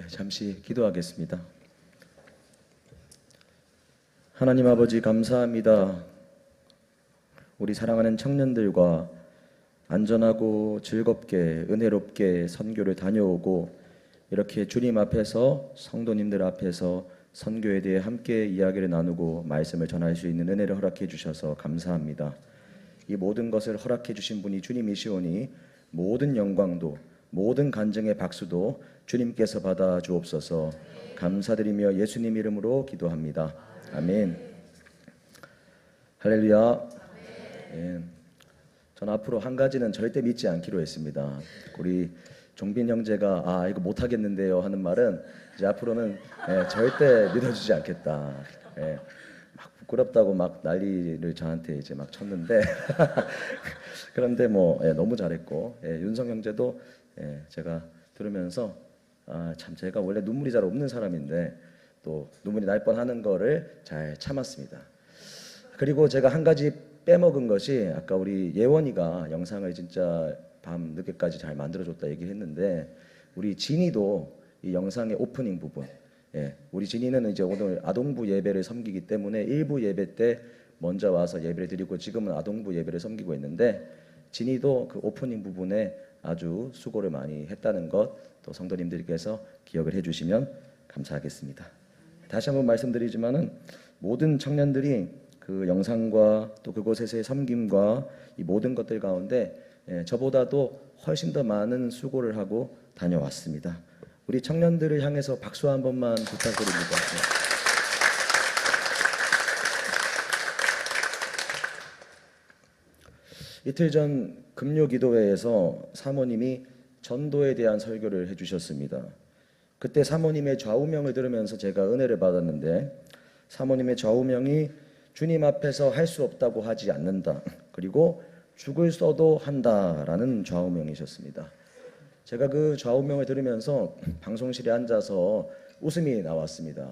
잠시 기도하겠습니다. 하나님 아버지 감사합니다. 우리 사랑하는 청년들과 안전하고 즐겁게 은혜롭게 선교를 다녀오고 이렇게 주님 앞에서 성도님들 앞에서 선교에 대해 함께 이야기를 나누고 말씀을 전할 수 있는 은혜를 허락해 주셔서 감사합니다. 이 모든 것을 허락해 주신 분이 주님이시오니 모든 영광도 모든 간증의 박수도 주님께서 받아 주옵소서. 감사드리며 예수님 이름으로 기도합니다. 아멘. 할렐루야. 예. 전 앞으로 한 가지는 절대 믿지 않기로 했습니다. 우리 종빈 형제가 이거 못하겠는데요 하는 말은 이제 앞으로는 절대 믿어주지 않겠다. 막 부끄럽다고 막 난리를 저한테 이제 막 쳤는데 그런데 너무 잘했고 윤성 형제도 제가 들으면서 참 제가 원래 눈물이 잘 없는 사람인데 또 눈물이 날 뻔하는 거를 잘 참았습니다. 그리고 제가 한 가지 빼먹은 것이 아까 우리 예원이가 영상을 진짜 밤 늦게까지 잘 만들어줬다 얘기했는데 우리 진이도 이 영상의 오프닝 부분 우리 진이는 이제 오늘 아동부 예배를 섬기기 때문에 일부 예배 때 먼저 와서 예배를 드리고 지금은 아동부 예배를 섬기고 있는데 진이도 그 오프닝 부분에 아주 수고를 많이 했다는 것 또 성도님들께서 기억을 해주시면 감사하겠습니다. 다시 한번 말씀드리지만은 모든 청년들이 그 영상과 또 그곳에서의 섬김과 이 모든 것들 가운데 저보다도 훨씬 더 많은 수고를 하고 다녀왔습니다. 우리 청년들을 향해서 박수 한 번만 부탁드립니다. 이틀 전 금요기도회에서 사모님이 전도에 대한 설교를 해주셨습니다. 그때 사모님의 좌우명을 들으면서 제가 은혜를 받았는데 사모님의 좌우명이 주님 앞에서 할 수 없다고 하지 않는다. 그리고 죽을 써도 한다라는 좌우명이셨습니다. 제가 그 좌우명을 들으면서 방송실에 앉아서 웃음이 나왔습니다.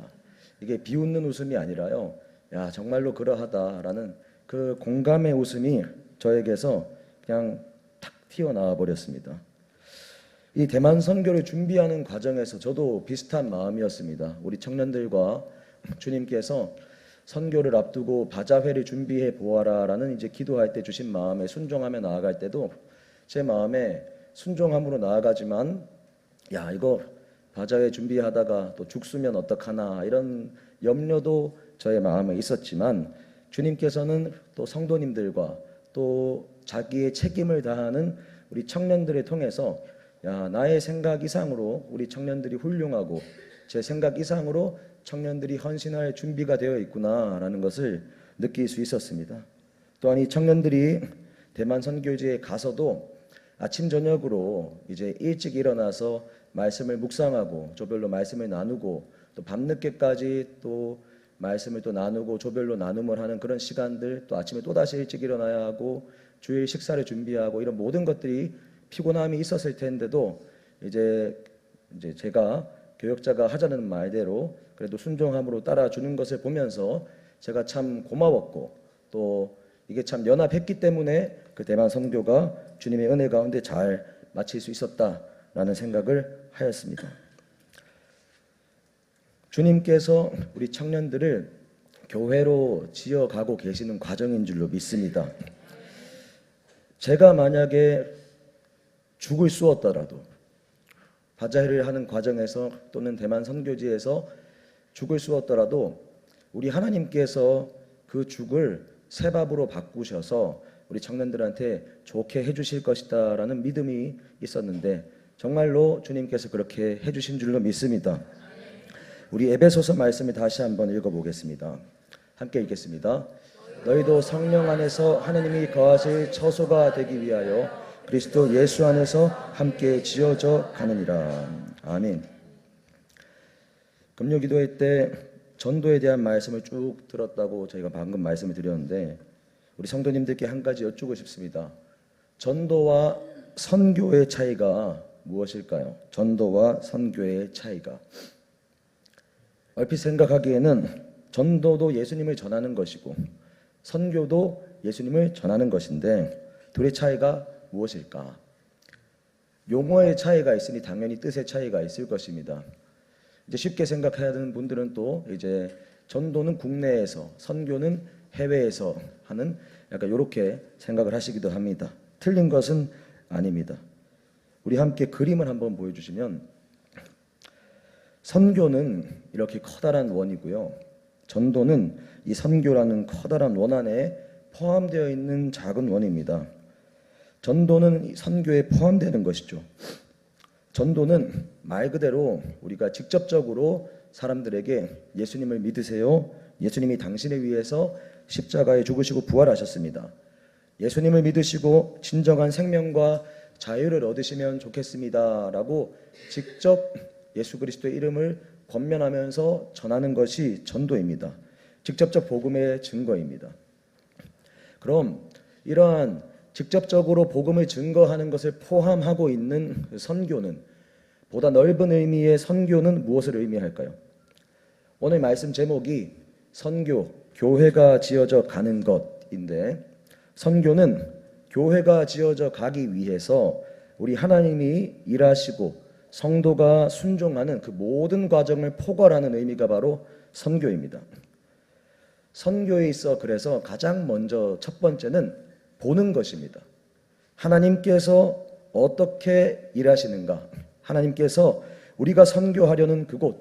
이게 비웃는 웃음이 아니라요. 야 정말로 그러하다라는 그 공감의 웃음이 저에게서 그냥 탁 튀어나와 버렸습니다. 이 대만 선교를 준비하는 과정에서 저도 비슷한 마음이었습니다. 우리 청년들과 주님께서 선교를 앞두고 바자회를 준비해 보아라라는 이제 기도할 때 주신 마음에 순종하며 나아갈 때도 제 마음에 순종함으로 나아가지만 야 이거 바자회 준비하다가 또 죽으면 어떡하나 이런 염려도 저의 마음에 있었지만 주님께서는 또 성도님들과 또 자기의 책임을 다하는 우리 청년들을 통해서 야 나의 생각 이상으로 우리 청년들이 훌륭하고 제 생각 이상으로 청년들이 헌신할 준비가 되어 있구나라는 것을 느낄 수 있었습니다. 또한 이 청년들이 대만 선교지에 가서도 아침 저녁으로 이제 일찍 일어나서 말씀을 묵상하고 조별로 말씀을 나누고 또 밤늦게까지 또 말씀을 또 나누고 조별로 나눔을 하는 그런 시간들 또 아침에 또다시 일찍 일어나야 하고 주일 식사를 준비하고 이런 모든 것들이 피곤함이 있었을 텐데도 이제 제가 교역자가 하자는 말대로 그래도 순종함으로 따라주는 것을 보면서 제가 참 고마웠고 또 이게 참 연합했기 때문에 그 대만 선교가 주님의 은혜 가운데 잘 마칠 수 있었다라는 생각을 하였습니다. 주님께서 우리 청년들을 교회로 지어가고 계시는 과정인 줄로 믿습니다. 제가 만약에 죽을 쑤었더라도 바자회를 하는 과정에서 또는 대만 선교지에서 죽을 쑤었더라도 우리 하나님께서 그 죽을 새밥으로 바꾸셔서 우리 청년들한테 좋게 해주실 것이다 라는 믿음이 있었는데 정말로 주님께서 그렇게 해주신 줄로 믿습니다. 우리 에베소서 말씀을 다시 한번 읽어보겠습니다. 함께 읽겠습니다. 너희도 성령 안에서 하나님이 거하실 처소가 되기 위하여 그리스도 예수 안에서 함께 지어져 가느니라. 아멘. 금요기도회 때 전도에 대한 말씀을 쭉 들었다고 저희가 방금 말씀을 드렸는데 우리 성도님들께 한 가지 여쭈고 싶습니다. 전도와 선교의 차이가 무엇일까요? 전도와 선교의 차이가 얼핏 생각하기에는 전도도 예수님을 전하는 것이고 선교도 예수님을 전하는 것인데 둘의 차이가 무엇일까? 용어의 차이가 있으니 당연히 뜻의 차이가 있을 것입니다. 이제 쉽게 생각해야 되는 분들은 또 이제 전도는 국내에서, 선교는 해외에서 하는 약간 이렇게 생각을 하시기도 합니다. 틀린 것은 아닙니다. 우리 함께 그림을 한번 보여주시면, 선교는 이렇게 커다란 원이고요. 전도는 이 선교라는 커다란 원 안에 포함되어 있는 작은 원입니다. 전도는 선교에 포함되는 것이죠. 전도는 말 그대로 우리가 직접적으로 사람들에게 예수님을 믿으세요, 예수님이 당신을 위해서 십자가에 죽으시고 부활하셨습니다, 예수님을 믿으시고 진정한 생명과 자유를 얻으시면 좋겠습니다 라고 직접 예수 그리스도의 이름을 권면하면서 전하는 것이 전도입니다. 직접적 복음의 증거입니다. 그럼 이러한 직접적으로 복음을 증거하는 것을 포함하고 있는 선교는, 보다 넓은 의미의 선교는 무엇을 의미할까요? 오늘 말씀 제목이 선교, 교회가 지어져 가는 것인데, 선교는 교회가 지어져 가기 위해서 우리 하나님이 일하시고 성도가 순종하는 그 모든 과정을 포괄하는 의미가 바로 선교입니다. 선교에 있어 그래서 가장 먼저 첫 번째는 보는 것입니다. 하나님께서 어떻게 일하시는가, 하나님께서 우리가 선교하려는 그곳,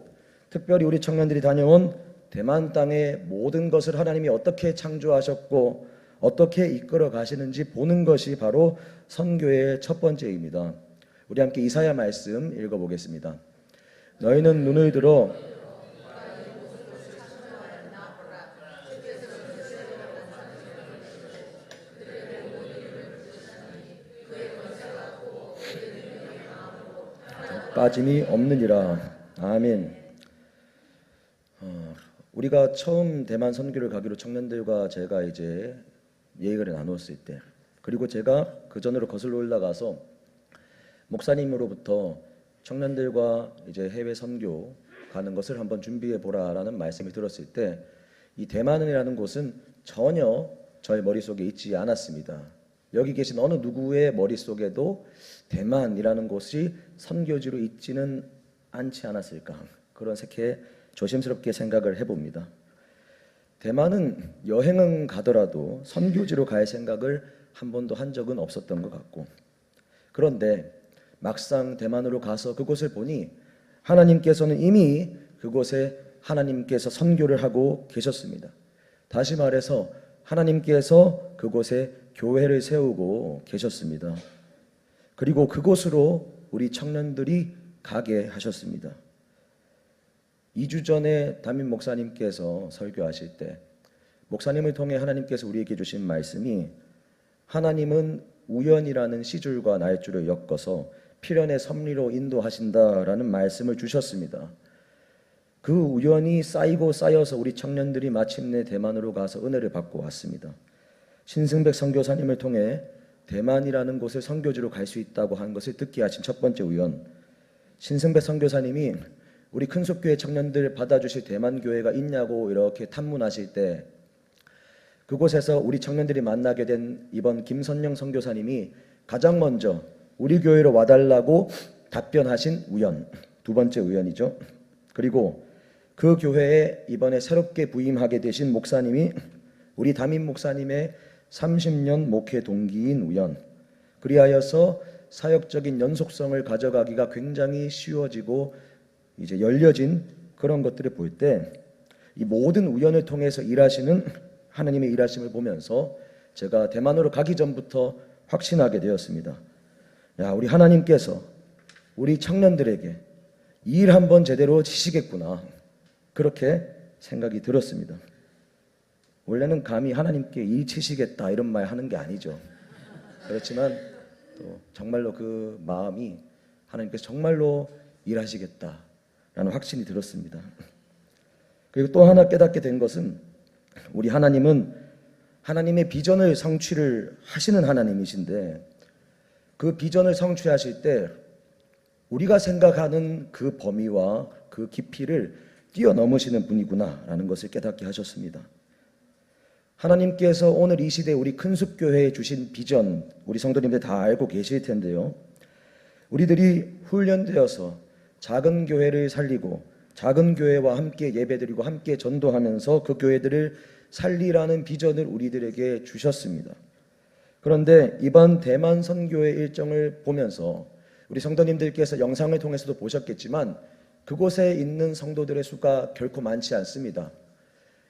특별히 우리 청년들이 다녀온 대만 땅의 모든 것을 하나님이 어떻게 창조하셨고 어떻게 이끌어 가시는지 보는 것이 바로 선교의 첫 번째입니다. 우리 함께 이사야 말씀 읽어보겠습니다. 너희는 눈을 들어 빠짐이 없느니라. 아멘. 우리가 처음 대만 선교를 가기로 청년들과 제가 이제 얘기를 나눴을 때, 그리고 제가 그 전으로 거슬러 올라가서 목사님으로부터 청년들과 이제 해외 선교 가는 것을 한번 준비해 보라라는 말씀을 들었을 때, 이 대만이라는 곳은 전혀 저의 머릿속에 있지 않았습니다. 여기 계신 어느 누구의 머릿속에도 대만이라는 곳이 선교지로 있지는 않지 않았을까, 그런 새케 조심스럽게 생각을 해봅니다. 대만은 여행은 가더라도 선교지로 갈 생각을 한 번도 한 적은 없었던 것 같고, 그런데 막상 대만으로 가서 그곳을 보니 하나님께서는 이미 그곳에 하나님께서 선교를 하고 계셨습니다. 다시 말해서 하나님께서 그곳에 교회를 세우고 계셨습니다. 그리고 그곳으로 우리 청년들이 가게 하셨습니다. 2주 전에 담임 목사님께서 설교하실 때 목사님을 통해 하나님께서 우리에게 주신 말씀이, 하나님은 우연이라는 시줄과 날줄을 엮어서 필연의 섭리로 인도하신다라는 말씀을 주셨습니다. 그 우연이 쌓이고 쌓여서 우리 청년들이 마침내 대만으로 가서 은혜를 받고 왔습니다. 신승백 선교사님을 통해 대만이라는 곳을 선교지로 갈 수 있다고 한 것을 듣게 하신 첫 번째 우연, 신승백 선교사님이 우리 큰속교회 청년들 받아주실 대만교회가 있냐고 이렇게 탐문하실 때 그곳에서 우리 청년들이 만나게 된 이번 김선영 선교사님이 가장 먼저 우리 교회로 와달라고 답변하신 우연, 두 번째 우연이죠. 그리고 그 교회에 이번에 새롭게 부임하게 되신 목사님이 우리 담임 목사님의 30년 목회 동기인 우연, 그리하여서 사역적인 연속성을 가져가기가 굉장히 쉬워지고 이제 열려진 그런 것들을 볼 때, 이 모든 우연을 통해서 일하시는 하나님의 일하심을 보면서 제가 대만으로 가기 전부터 확신하게 되었습니다. 야, 우리 하나님께서 우리 청년들에게 일 한번 제대로 치시겠구나, 그렇게 생각이 들었습니다. 원래는 감히 하나님께 일 치시겠다 이런 말 하는 게 아니죠. 그렇지만 또 정말로 그 마음이 하나님께서 정말로 일하시겠다라는 확신이 들었습니다. 그리고 또 하나 깨닫게 된 것은, 우리 하나님은 하나님의 비전을 성취를 하시는 하나님이신데, 그 비전을 성취하실 때 우리가 생각하는 그 범위와 그 깊이를 뛰어넘으시는 분이구나라는 것을 깨닫게 하셨습니다. 하나님께서 오늘 이 시대 우리 큰숲교회에 주신 비전, 우리 성도님들 다 알고 계실 텐데요. 우리들이 훈련되어서 작은 교회를 살리고 작은 교회와 함께 예배드리고 함께 전도하면서 그 교회들을 살리라는 비전을 우리들에게 주셨습니다. 그런데 이번 대만 선교의 일정을 보면서 우리 성도님들께서 영상을 통해서도 보셨겠지만 그곳에 있는 성도들의 수가 결코 많지 않습니다.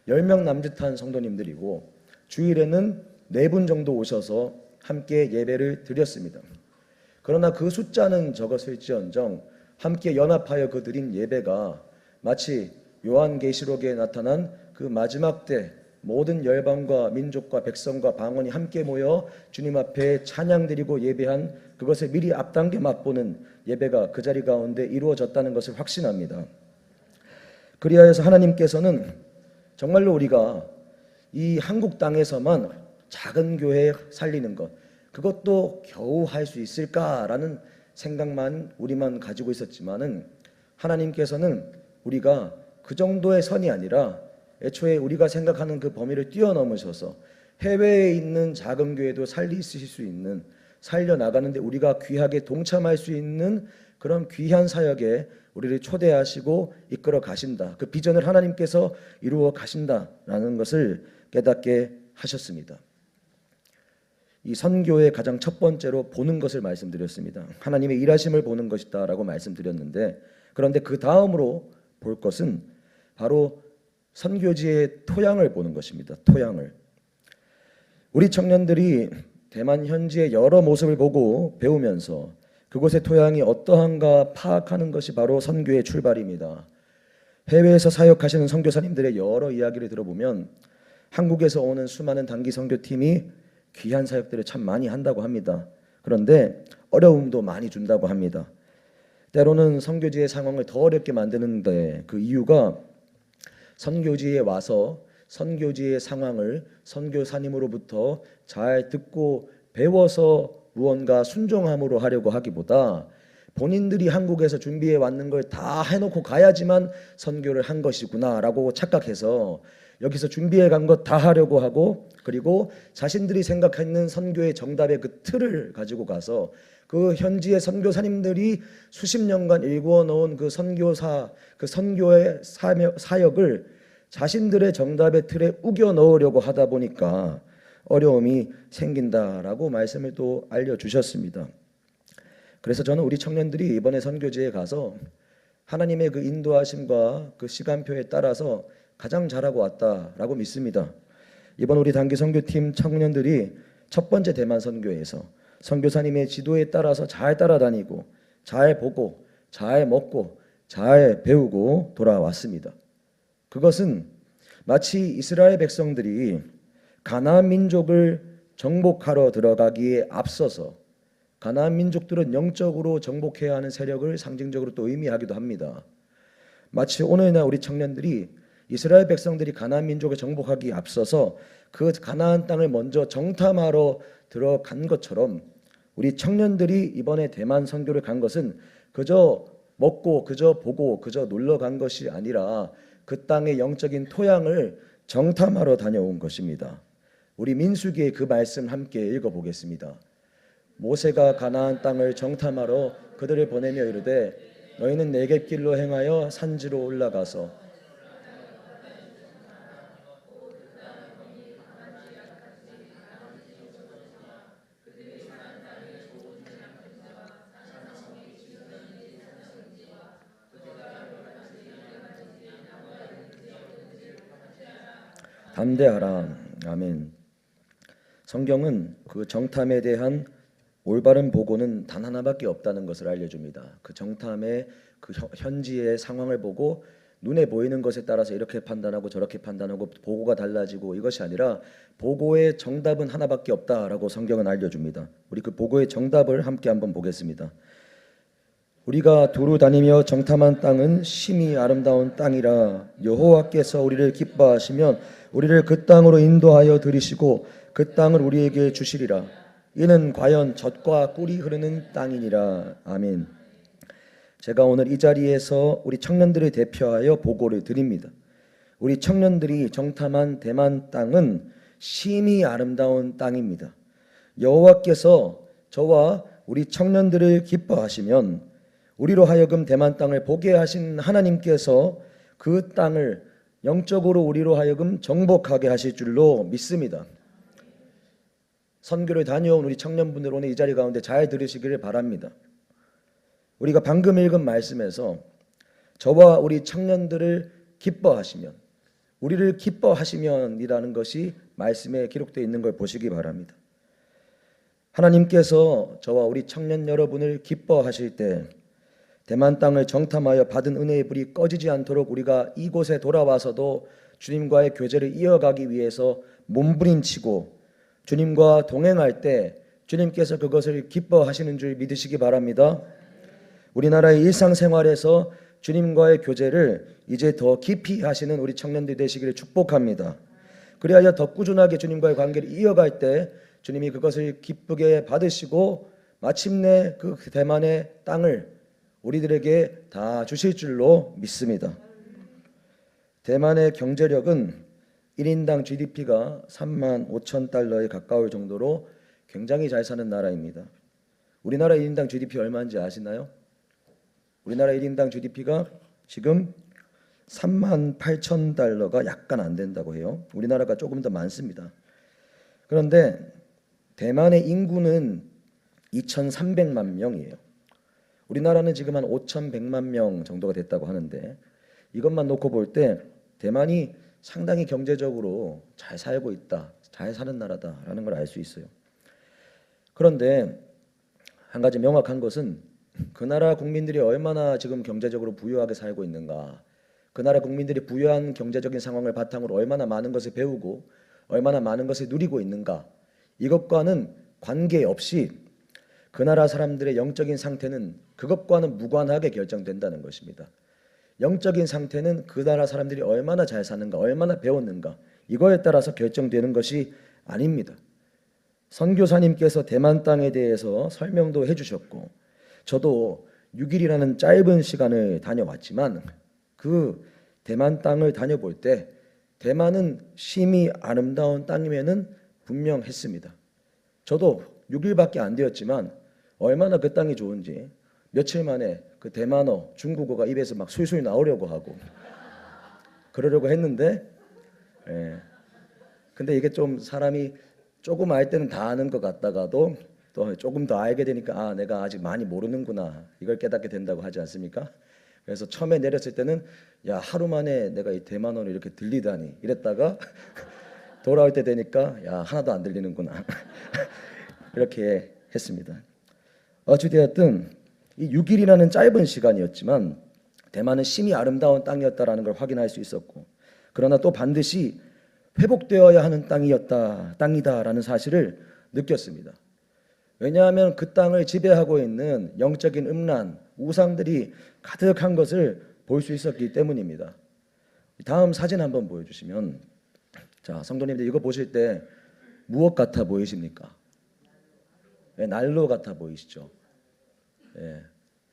10명 남짓한 성도님들이고 주일에는 4분 정도 오셔서 함께 예배를 드렸습니다. 그러나 그 숫자는 적었을지언정 함께 연합하여 그 드린 예배가 마치 요한계시록에 나타난 그 마지막 때 모든 열방과 민족과 백성과 방언이 함께 모여 주님 앞에 찬양드리고 예배한 그것을 미리 앞당겨 맛보는 예배가 그 자리 가운데 이루어졌다는 것을 확신합니다. 그리하여서 하나님께서는 정말로 우리가 이 한국 땅에서만 작은 교회 살리는 것, 그것도 겨우 할 수 있을까라는 생각만 우리만 가지고 있었지만은 하나님께서는 우리가 그 정도의 선이 아니라 애초에 우리가 생각하는 그 범위를 뛰어넘으셔서 해외에 있는 작은 교회도 살리실 수 있는, 살려나가는데 우리가 귀하게 동참할 수 있는 그런 귀한 사역에 우리를 초대하시고 이끌어 가신다. 그 비전을 하나님께서 이루어 가신다라는 것을 깨닫게 하셨습니다. 이 선교의 가장 첫 번째로 보는 것을 말씀드렸습니다. 하나님의 일하심을 보는 것이다 라고 말씀드렸는데, 그런데 그 다음으로 볼 것은 바로 선교지의 토양을 보는 것입니다. 토양을. 우리 청년들이 대만 현지의 여러 모습을 보고 배우면서 그곳의 토양이 어떠한가 파악하는 것이 바로 선교의 출발입니다. 해외에서 사역하시는 선교사님들의 여러 이야기를 들어보면 한국에서 오는 수많은 단기 선교팀이 귀한 사역들을 참 많이 한다고 합니다. 그런데 어려움도 많이 준다고 합니다. 때로는 선교지의 상황을 더 어렵게 만드는데 그 이유가 선교지에 와서 선교지의 상황을 선교사님으로부터 잘 듣고 배워서 무언가 순종함으로 하려고 하기보다 본인들이 한국에서 준비해 왔는 걸 다 해놓고 가야지만 선교를 한 것이구나라고 착각해서 여기서 준비해 간 것 다 하려고 하고, 그리고 자신들이 생각하는 선교의 정답의 그 틀을 가지고 가서 그 현지의 선교사님들이 수십 년간 일구어 놓은 그 선교사, 그 선교의 사역을 자신들의 정답의 틀에 우겨 넣으려고 하다 보니까 어려움이 생긴다라고 말씀을 또 알려주셨습니다. 그래서 저는 우리 청년들이 이번에 선교지에 가서 하나님의 그 인도하심과 그 시간표에 따라서 가장 잘하고 왔다라고 믿습니다. 이번 우리 단기 선교팀 청년들이 첫 번째 대만 선교에서 선교사님의 지도에 따라서 잘 따라다니고 잘 보고 잘 먹고 잘 배우고 돌아왔습니다. 그것은 마치 이스라엘 백성들이 가나안 민족을 정복하러 들어가기에 앞서서 가나안 민족들은 영적으로 정복해야 하는 세력을 상징적으로 또 의미하기도 합니다. 마치 오늘날 우리 청년들이 이스라엘 백성들이 가나안 민족을 정복하기에 앞서서 그 가나안 땅을 먼저 정탐하러 들어간 것처럼 우리 청년들이 이번에 대만 선교를 간 것은 그저 먹고 그저 보고 그저 놀러 간 것이 아니라 그 땅의 영적인 토양을 정탐하러 다녀온 것입니다. 우리 민수기의 그 말씀 함께 읽어보겠습니다. 모세가 가나안 땅을 정탐하러 그들을 보내며 이르되 너희는 네겝길로 행하여 산지로 올라가서 담대하라. 아멘. 성경은 그 정탐에 대한 올바른 보고는 단 하나밖에 없다는 것을 알려줍니다. 그 정탐의 그 현지의 상황을 보고 눈에 보이는 것에 따라서 이렇게 판단하고 저렇게 판단하고 보고가 달라지고 이것이 아니라 보고의 정답은 하나밖에 없다라고 성경은 알려줍니다. 우리 그 보고의 정답을 함께 한번 보겠습니다. 우리가 두루 다니며 정탐한 땅은 심히 아름다운 땅이라 여호와께서 우리를 기뻐하시면 우리를 그 땅으로 인도하여 들이시고 그 땅을 우리에게 주시리라. 이는 과연 젖과 꿀이 흐르는 땅이니라. 아멘. 제가 오늘 이 자리에서 우리 청년들을 대표하여 보고를 드립니다. 우리 청년들이 정탐한 대만 땅은 심히 아름다운 땅입니다. 여호와께서 저와 우리 청년들을 기뻐하시면 우리로 하여금 대만 땅을 보게 하신 하나님께서 그 땅을 영적으로 우리로 하여금 정복하게 하실 줄로 믿습니다. 선교를 다녀온 우리 청년분들 오늘 이 자리 가운데 잘 들으시기를 바랍니다. 우리가 방금 읽은 말씀에서 저와 우리 청년들을 기뻐하시면, 우리를 기뻐하시면이라는 것이 말씀에 기록되어 있는 걸 보시기 바랍니다. 하나님께서 저와 우리 청년 여러분을 기뻐하실 때 대만 땅을 정탐하여 받은 은혜의 불이 꺼지지 않도록 우리가 이곳에 돌아와서도 주님과의 교제를 이어가기 위해서 몸부림치고 주님과 동행할 때 주님께서 그것을 기뻐하시는 줄 믿으시기 바랍니다. 우리나라의 일상생활에서 주님과의 교제를 이제 더 깊이 하시는 우리 청년들 되시기를 축복합니다. 그리하여 더 꾸준하게 주님과의 관계를 이어갈 때 주님이 그것을 기쁘게 받으시고 마침내 그 대만의 땅을 우리들에게 다 주실 줄로 믿습니다. 대만의 경제력은 1인당 GDP가 3만 5천 달러에 가까울 정도로 굉장히 잘 사는 나라입니다. 우리나라 1인당 GDP 얼마인지 아시나요? 우리나라 1인당 GDP가 지금 3만 8천 달러가 약간 안 된다고 해요. 우리나라가 조금 더 많습니다. 그런데 대만의 인구는 2,300만 명이에요. 우리나라는 지금 한 5,100만 명 정도가 됐다고 하는데 이것만 놓고 볼 때 대만이 상당히 경제적으로 잘 살고 있다, 잘 사는 나라다라는 걸 알 수 있어요. 그런데 한 가지 명확한 것은 그 나라 국민들이 얼마나 지금 경제적으로 부유하게 살고 있는가, 그 나라 국민들이 부유한 경제적인 상황을 바탕으로 얼마나 많은 것을 배우고 얼마나 많은 것을 누리고 있는가, 이것과는 관계없이 그 나라 사람들의 영적인 상태는 그것과는 무관하게 결정된다는 것입니다. 영적인 상태는 그 나라 사람들이 얼마나 잘 사는가, 얼마나 배웠는가, 이거에 따라서 결정되는 것이 아닙니다. 선교사님께서 대만 땅에 대해서 설명도 해주셨고 저도 6일이라는 짧은 시간을 다녀왔지만 그 대만 땅을 다녀볼 때 대만은 심히 아름다운 땅임에는 분명했습니다. 저도 6일밖에 안 되었지만 얼마나 그 땅이 좋은지 며칠 만에 그 대만어, 중국어가 입에서 막 술술 나오려고 하고 그러려고 했는데 근데 이게 좀 사람이 조금 알 때는 다 아는 것 같다가도 또 조금 더 알게 되니까 아, 내가 아직 많이 모르는구나, 이걸 깨닫게 된다고 하지 않습니까? 그래서 처음에 내렸을 때는 야, 하루 만에 내가 이 대만어를 이렇게 들리다니 이랬다가 돌아올 때 되니까 야, 하나도 안 들리는구나 이렇게 했습니다. 어찌되었든 이 6일이라는 짧은 시간이었지만 대만은 심히 아름다운 땅이었다라는 걸 확인할 수 있었고, 그러나 또 반드시 회복되어야 하는 땅이다라는 사실을 느꼈습니다. 왜냐하면 그 땅을 지배하고 있는 영적인 음란, 우상들이 가득한 것을 볼 수 있었기 때문입니다. 다음 사진 한번 보여주시면, 자, 성도님들 이거 보실 때 무엇 같아 보이십니까? 네, 난로 같아 보이시죠? 예,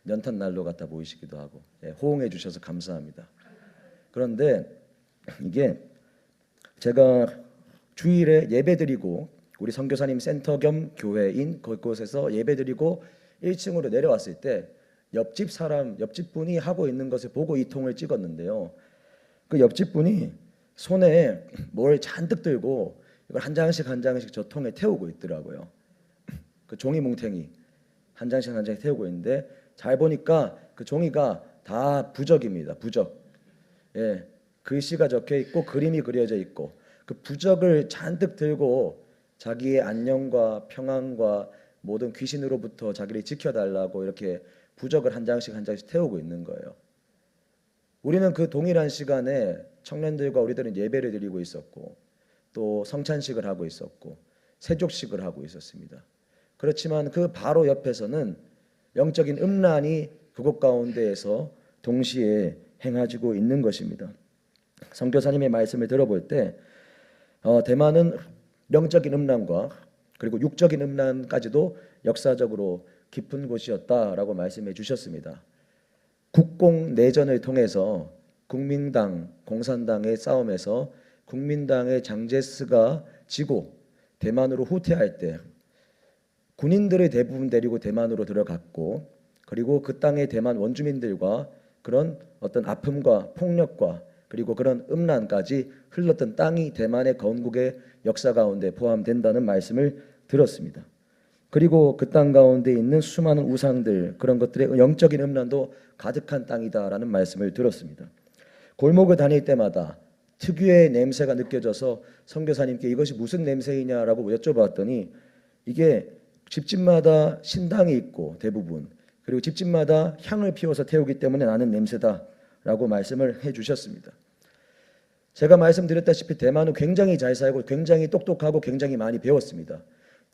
연탄 난로 같아 보이시기도 하고, 예, 호응해 주셔서 감사합니다. 그런데 이게 제가 주일에 예배드리고 우리 선교사님 센터 겸 교회인 그곳에서 예배드리고 1층으로 내려왔을 때 옆집 분이 하고 있는 것을 보고 이 통을 찍었는데요. 그 옆집 분이 손에 뭘 잔뜩 들고 이걸 한 장씩 저 통에 태우고 있더라고요. 그 종이 뭉탱이 한 장씩 태우고 있는데 잘 보니까 그 종이가 다 부적입니다. 부적. 예, 글씨가 적혀 있고 그림이 그려져 있고 그 부적을 잔뜩 들고 자기의 안녕과 평안과 모든 귀신으로부터 자기를 지켜달라고 이렇게 부적을 한 장씩 태우고 있는 거예요. 우리는 그 동일한 시간에 청년들과 우리들은 예배를 드리고 있었고 또 성찬식을 하고 있었고 세족식을 하고 있었습니다. 그렇지만 그 바로 옆에서는 영적인 음란이 그곳 가운데에서 동시에 행해지고 있는 것입니다. 선교사님의 말씀을 들어볼 때 대만은 영적인 음란과 그리고 육적인 음란까지도 역사적으로 깊은 곳이었다라고 말씀해 주셨습니다. 국공 내전을 통해서 국민당, 공산당의 싸움에서 국민당의 장제스가 지고 대만으로 후퇴할 때 군인들을 대부분 데리고 대만으로 들어갔고 그리고 그 땅의 대만 원주민들과 그런 어떤 아픔과 폭력과 그리고 그런 음란까지 흘렀던 땅이 대만의 건국의 역사 가운데 포함된다는 말씀을 들었습니다. 그리고 그 땅 가운데 있는 수많은 우상들, 그런 것들의 영적인 음란도 가득한 땅이다라는 말씀을 들었습니다. 골목을 다닐 때마다 특유의 냄새가 느껴져서 선교사님께 이것이 무슨 냄새이냐라고 여쭤봤더니 이게 집집마다 신당이 있고 대부분, 그리고 집집마다 향을 피워서 태우기 때문에 나는 냄새다라고 말씀을 해주셨습니다. 제가 말씀드렸다시피 대만은 굉장히 잘 살고 굉장히 똑똑하고 굉장히 많이 배웠습니다.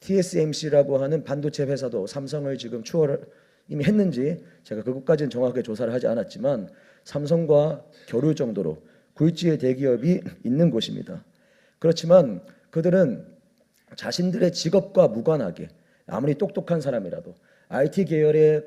TSMC라고 하는 반도체 회사도 삼성을 지금 추월을 이미 했는지 제가 그것까지는 정확하게 조사를 하지 않았지만 삼성과 겨룰 정도로 굴지의 대기업이 있는 곳입니다. 그렇지만 그들은 자신들의 직업과 무관하게 아무리 똑똑한 사람이라도 IT 계열에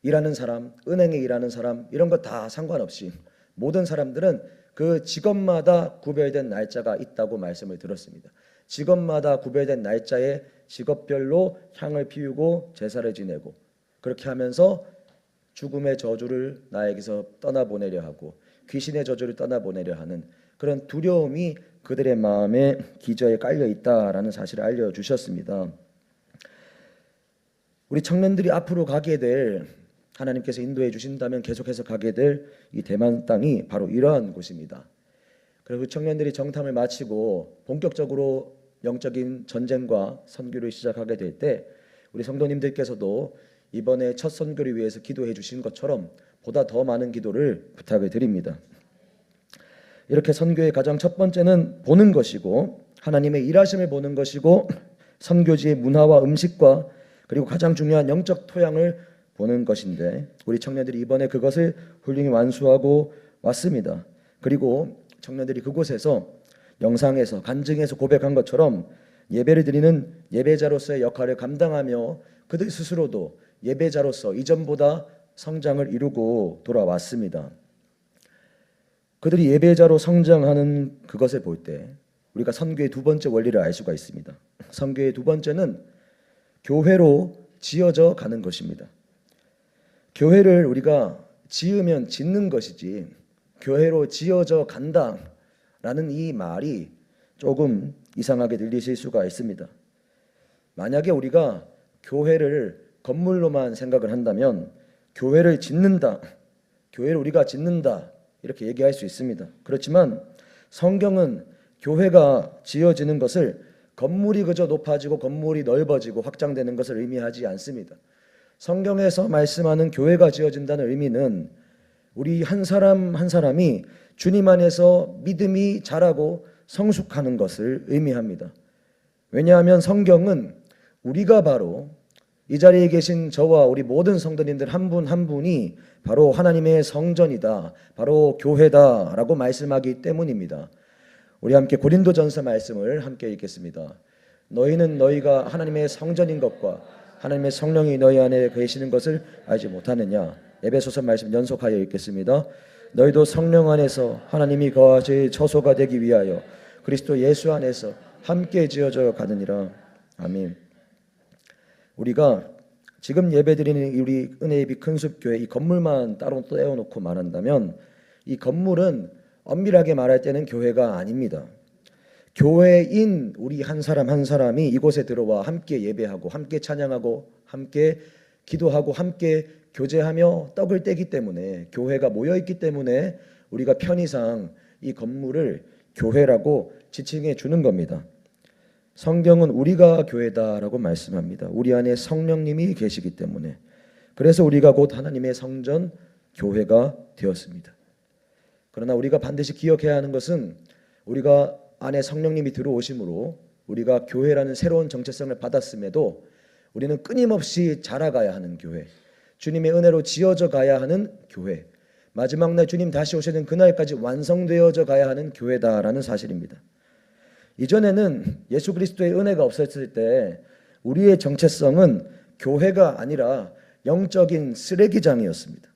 일하는 사람, 은행에 일하는 사람 이런 거 다 상관없이 모든 사람들은 그 직업마다 구별된 날짜가 있다고 말씀을 들었습니다. 직업마다 구별된 날짜에 직업별로 향을 피우고 제사를 지내고 그렇게 하면서 죽음의 저주를 나에게서 떠나보내려 하고 귀신의 저주를 떠나보내려 하는 그런 두려움이 그들의 마음에 기저에 깔려 있다라는 사실을 알려주셨습니다. 우리 청년들이 앞으로 가게 될, 하나님께서 인도해 주신다면 계속해서 가게 될 이 대만 땅이 바로 이러한 곳입니다. 그리고 청년들이 정탐을 마치고 본격적으로 영적인 전쟁과 선교를 시작하게 될 때 우리 성도님들께서도 이번에 첫 선교를 위해서 기도해 주신 것처럼 보다 더 많은 기도를 부탁을 드립니다. 이렇게 선교의 가장 첫 번째는 보는 것이고 하나님의 일하심을 보는 것이고 선교지의 문화와 음식과 그리고 가장 중요한 영적 토양을 보는 것인데 우리 청년들이 이번에 그것을 훌륭히 완수하고 왔습니다. 그리고 청년들이 그곳에서 영상에서 간증에서 고백한 것처럼 예배를 드리는 예배자로서의 역할을 감당하며 그들 스스로도 예배자로서 이전보다 성장을 이루고 돌아왔습니다. 그들이 예배자로 성장하는 그것을 볼 때 우리가 선교의 두 번째 원리를 알 수가 있습니다. 선교의 두 번째는 교회로 지어져 가는 것입니다. 교회를 우리가 지으면 짓는 것이지 교회로 지어져 간다라는 이 말이 조금 이상하게 들리실 수가 있습니다. 만약에 우리가 교회를 건물로만 생각을 한다면 교회를 짓는다, 교회를 우리가 짓는다 이렇게 얘기할 수 있습니다. 그렇지만 성경은 교회가 지어지는 것을 건물이 그저 높아지고 건물이 넓어지고 확장되는 것을 의미하지 않습니다. 성경에서 말씀하는 교회가 지어진다는 의미는 우리 한 사람 한 사람이 주님 안에서 믿음이 자라고 성숙하는 것을 의미합니다. 왜냐하면 성경은 우리가 바로 이 자리에 계신 저와 우리 모든 성도님들 한 분 한 분이 바로 하나님의 성전이다, 바로 교회다라고 말씀하기 때문입니다. 우리 함께 고린도전서 말씀을 함께 읽겠습니다. 너희는 너희가 하나님의 성전인 것과 하나님의 성령이 너희 안에 계시는 것을 알지 못하느냐. 에베소서 말씀 연속하여 읽겠습니다. 너희도 성령 안에서 하나님이 거하실 처소가 되기 위하여 그리스도 예수 안에서 함께 지어져 가느니라. 아멘. 우리가 지금 예배드리는 우리 은혜의 큰숲교회 이 건물만 따로 떼어놓고 말한다면 이 건물은 엄밀하게 말할 때는 교회가 아닙니다. 교회인 우리 한 사람 한 사람이 이곳에 들어와 함께 예배하고 함께 찬양하고 함께 기도하고 함께 교제하며 떡을 떼기 때문에 교회가 모여있기 때문에 우리가 편의상 이 건물을 교회라고 지칭해 주는 겁니다. 성경은 우리가 교회다라고 말씀합니다. 우리 안에 성령님이 계시기 때문에 그래서 우리가 곧 하나님의 성전 교회가 되었습니다. 그러나 우리가 반드시 기억해야 하는 것은 우리가 안에 성령님이 들어오심으로 우리가 교회라는 새로운 정체성을 받았음에도 우리는 끊임없이 자라가야 하는 교회, 주님의 은혜로 지어져 가야 하는 교회, 마지막 날 주님 다시 오시는 그날까지 완성되어져 가야 하는 교회다라는 사실입니다. 이전에는 예수 그리스도의 은혜가 없었을 때 우리의 정체성은 교회가 아니라 영적인 쓰레기장이었습니다.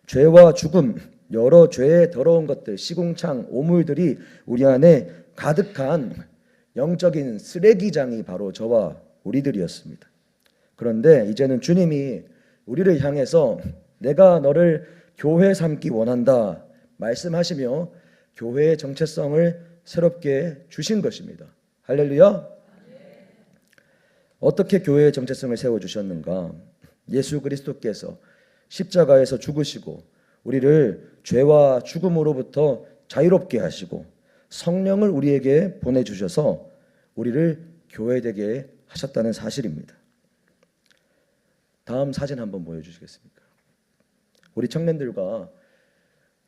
죄와 죽음, 여러 죄의 더러운 것들, 시궁창, 오물들이 우리 안에 가득한 영적인 쓰레기장이 바로 저와 우리들이었습니다. 그런데 이제는 주님이 우리를 향해서 내가 너를 교회 삼기 원한다 말씀하시며 교회의 정체성을 새롭게 주신 것입니다. 할렐루야. 어떻게 교회의 정체성을 세워주셨는가? 예수 그리스도께서 십자가에서 죽으시고 우리를 죄와 죽음으로부터 자유롭게 하시고 성령을 우리에게 보내주셔서 우리를 교회되게 하셨다는 사실입니다. 다음 사진 한번 보여주시겠습니까? 우리 청년들과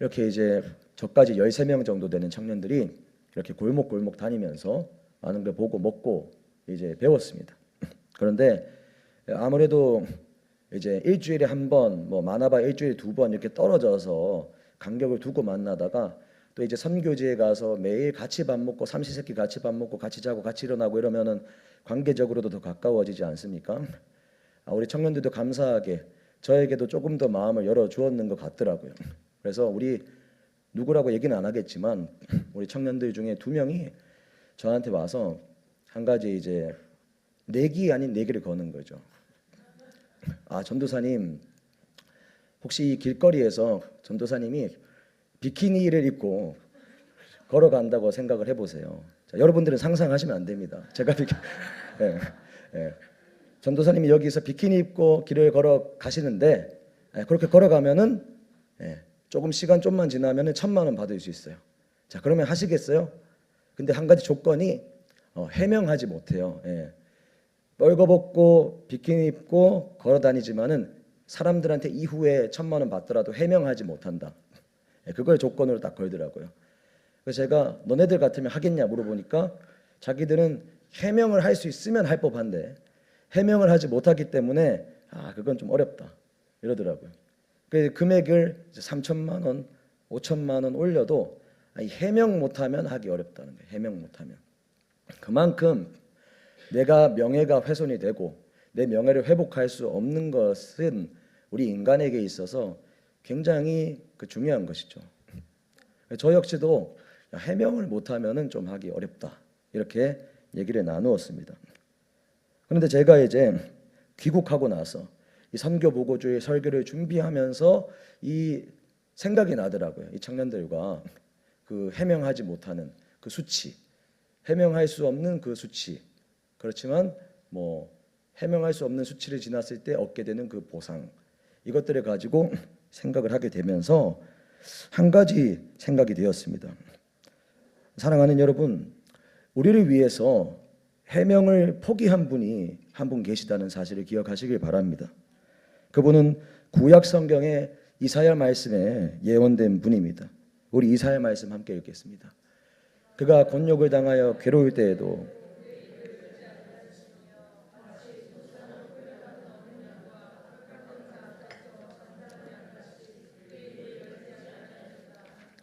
이렇게 이제 저까지 13명 정도 되는 청년들이 이렇게 골목골목 다니면서 많은 걸 보고 먹고 이제 배웠습니다. 그런데 아무래도 이제 일주일에 한 번, 뭐 많아봐 일주일에 두 번 이렇게 떨어져서 간격을 두고 만나다가 또 이제 선교지에 가서 매일 같이 밥 먹고 삼시세끼 같이 밥 먹고 같이 자고 같이 일어나고 이러면은 관계적으로도 더 가까워지지 않습니까? 우리 청년들도 감사하게 저에게도 조금 더 마음을 열어 주었는 것 같더라고요. 그래서 우리 누구라고 얘기는 안 하겠지만 우리 청년들 중에 2명이 저한테 와서 한 가지 이제 내기 아닌 내기를 거는 거죠. 전도사님, 혹시 이 길거리에서 전도사님이 비키니를 입고 걸어간다고 생각을 해보세요. 자, 여러분들은 상상하시면 안 됩니다. 제가 전도사님이 여기서 비키니 입고 길을 걸어 가시는데 그렇게 걸어가면은 조금 시간 좀만 지나면은 1,000만 원 받을 수 있어요. 자, 그러면 하시겠어요? 근데 한 가지 조건이 해명하지 못해요. 멀거벗고 비키니 입고 걸어 다니지만은 사람들한테 이후에 1,000만 원 받더라도 해명하지 못한다. 그걸 조건으로 딱 걸더라고요. 그래서 제가 너네들 같으면 하겠냐 물어보니까 자기들은 해명을 할 수 있으면 할 법한데 해명을 하지 못하기 때문에 그건 좀 어렵다 이러더라고요. 그 금액을 3,000만 원, 5,000만 원 올려도 해명 못하면 하기 어렵다는 거예요. 해명 못하면 그만큼 내가 명예가 훼손이 되고 내 명예를 회복할 수 없는 것은 우리 인간에게 있어서 굉장히 중요한 것이죠. 저 역시도 해명을 못하면은 좀 하기 어렵다 이렇게 얘기를 나누었습니다. 그런데 제가 이제 귀국하고 나서 이 선교 보고주의 설교를 준비하면서 이 생각이 나더라고요. 이 청년들과 그 해명하지 못하는 그 수치, 해명할 수 없는 그 수치. 그렇지만 뭐 해명할 수 없는 수치를 지났을 때 얻게 되는 그 보상, 이것들을 가지고 생각을 하게 되면서 한 가지 생각이 되었습니다. 사랑하는 여러분, 우리를 위해서 해명을 포기한 분이 한 분 계시다는 사실을 기억하시길 바랍니다. 그분은 구약 성경의 이사야 말씀에 예언된 분입니다. 우리 이사야 말씀 함께 읽겠습니다. 그가 곤욕을 당하여 괴로울 때에도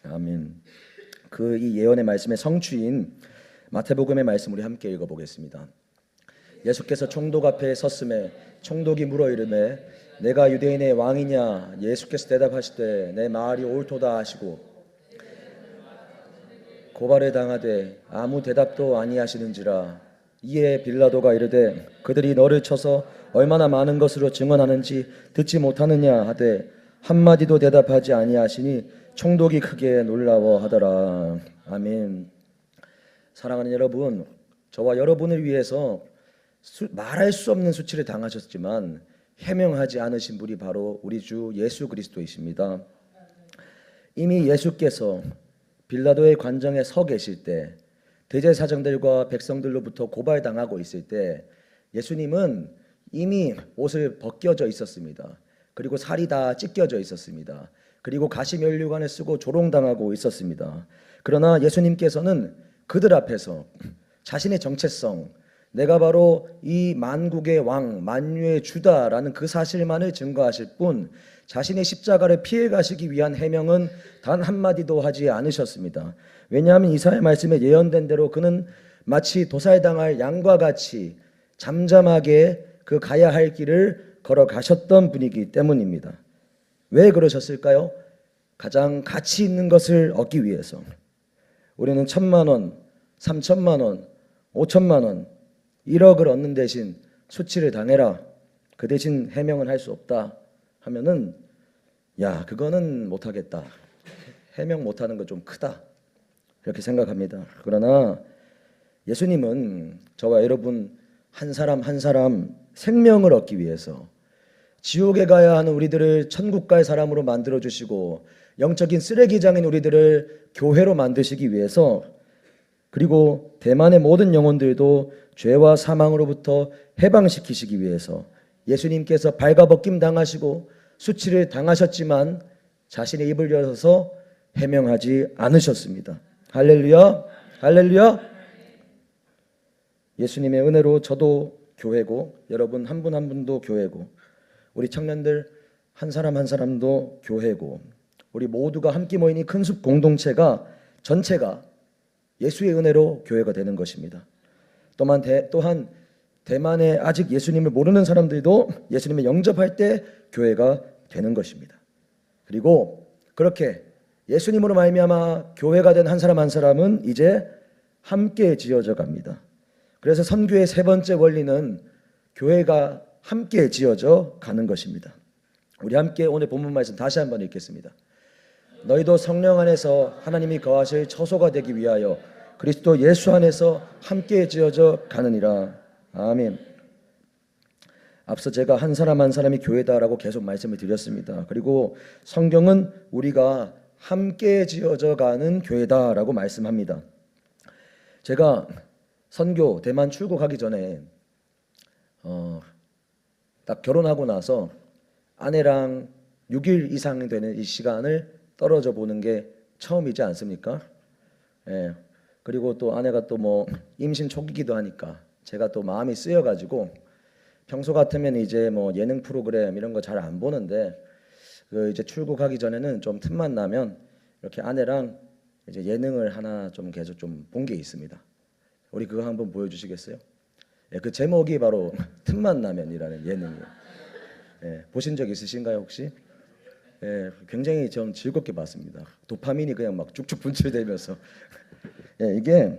아멘. 그 이 예언의 말씀의 성취인 마태복음의 말씀 우리 함께 읽어보겠습니다. 예수께서 총독 앞에 섰음에 총독이 물어 이르매 내가 유대인의 왕이냐? 예수께서 대답하시되 내 말이 옳도다 하시고 고발을 당하되 아무 대답도 아니하시는지라. 이에 빌라도가 이르되 그들이 너를 쳐서 얼마나 많은 것으로 증언하는지 듣지 못하느냐 하되 한마디도 대답하지 아니하시니 총독이 크게 놀라워하더라. 아멘. 사랑하는 여러분, 저와 여러분을 위해서 말할 수 없는 수치를 당하셨지만 해명하지 않으신 분이 바로 우리 주 예수 그리스도이십니다. 이미 예수께서 빌라도의 관정에 서 계실 때 대제사장들과 백성들로부터 고발당하고 있을 때 예수님은 이미 옷을 벗겨져 있었습니다. 그리고 살이 다 찢겨져 있었습니다. 그리고 가시면류관을 쓰고 조롱당하고 있었습니다. 그러나 예수님께서는 그들 앞에서 자신의 정체성, 내가 바로 이 만국의 왕, 만유의 주다라는 그 사실만을 증거하실 뿐 자신의 십자가를 피해 가시기 위한 해명은 단 한마디도 하지 않으셨습니다. 왜냐하면 이사야 말씀에 예언된 대로 그는 마치 도살당할 양과 같이 잠잠하게 그 가야 할 길을 걸어가셨던 분이기 때문입니다. 왜 그러셨을까요? 가장 가치 있는 것을 얻기 위해서. 우리는 1,000만 원, 3,000만 원, 5,000만 원, 1억을 얻는 대신 수치를 당해라. 그 대신 해명은 할 수 없다. 하면은 야, 그거는 못하겠다. 해명 못하는 거 좀 크다. 이렇게 생각합니다. 그러나 예수님은 저와 여러분 한 사람 한 사람 생명을 얻기 위해서 지옥에 가야 하는 우리들을 천국 갈 사람으로 만들어 주시고 영적인 쓰레기장인 우리들을 교회로 만드시기 위해서, 그리고 대만의 모든 영혼들도 죄와 사망으로부터 해방시키시기 위해서 예수님께서 발가벗김 당하시고 수치를 당하셨지만 자신의 입을 열어서 해명하지 않으셨습니다. 할렐루야, 할렐루야. 예수님의 은혜로 저도 교회고 여러분 한 분 한 분도 교회고 우리 청년들 한 사람 한 사람도 교회고 우리 모두가 함께 모인 이 큰 숲 공동체가 전체가 예수의 은혜로 교회가 되는 것입니다. 또한 대만에 아직 예수님을 모르는 사람들도 예수님을 영접할 때 교회가 되는 것입니다. 그리고 그렇게 예수님으로 말미암아 교회가 된 한 사람 한 사람은 이제 함께 지어져 갑니다. 그래서 선교의 세 번째 원리는 교회가 함께 지어져 가는 것입니다. 우리 함께 오늘 본문 말씀 다시 한번 읽겠습니다. 너희도 성령 안에서 하나님이 거하실 처소가 되기 위하여 그리스도 예수 안에서 함께 지어져 가느니라. 아멘. 앞서 제가 한 사람 한 사람이 교회다라고 계속 말씀을 드렸습니다. 그리고 성경은 우리가 함께 지어져 가는 교회다라고 말씀합니다. 제가 선교 대만 출국하기 전에 딱 결혼하고 나서 아내랑 6일 이상 되는 이 시간을 떨어져 보는 게 처음이지 않습니까? 예. 그리고 또 아내가 또 뭐 임신 초기기도 하니까 제가 또 마음이 쓰여가지고 평소 같으면 이제 뭐 예능 프로그램 이런 거 잘 안 보는데 그 이제 출국하기 전에는 좀 틈만 나면 이렇게 아내랑 이제 예능을 하나 좀 계속 좀 본 게 있습니다. 우리 그거 한번 보여주시겠어요? 예, 그 제목이 바로 틈만 나면이라는 예능이에요. 예, 보신 적 있으신가요 혹시? 예, 굉장히 좀 즐겁게 봤습니다. 도파민이 그냥 막 쭉쭉 분출되면서 예, 이게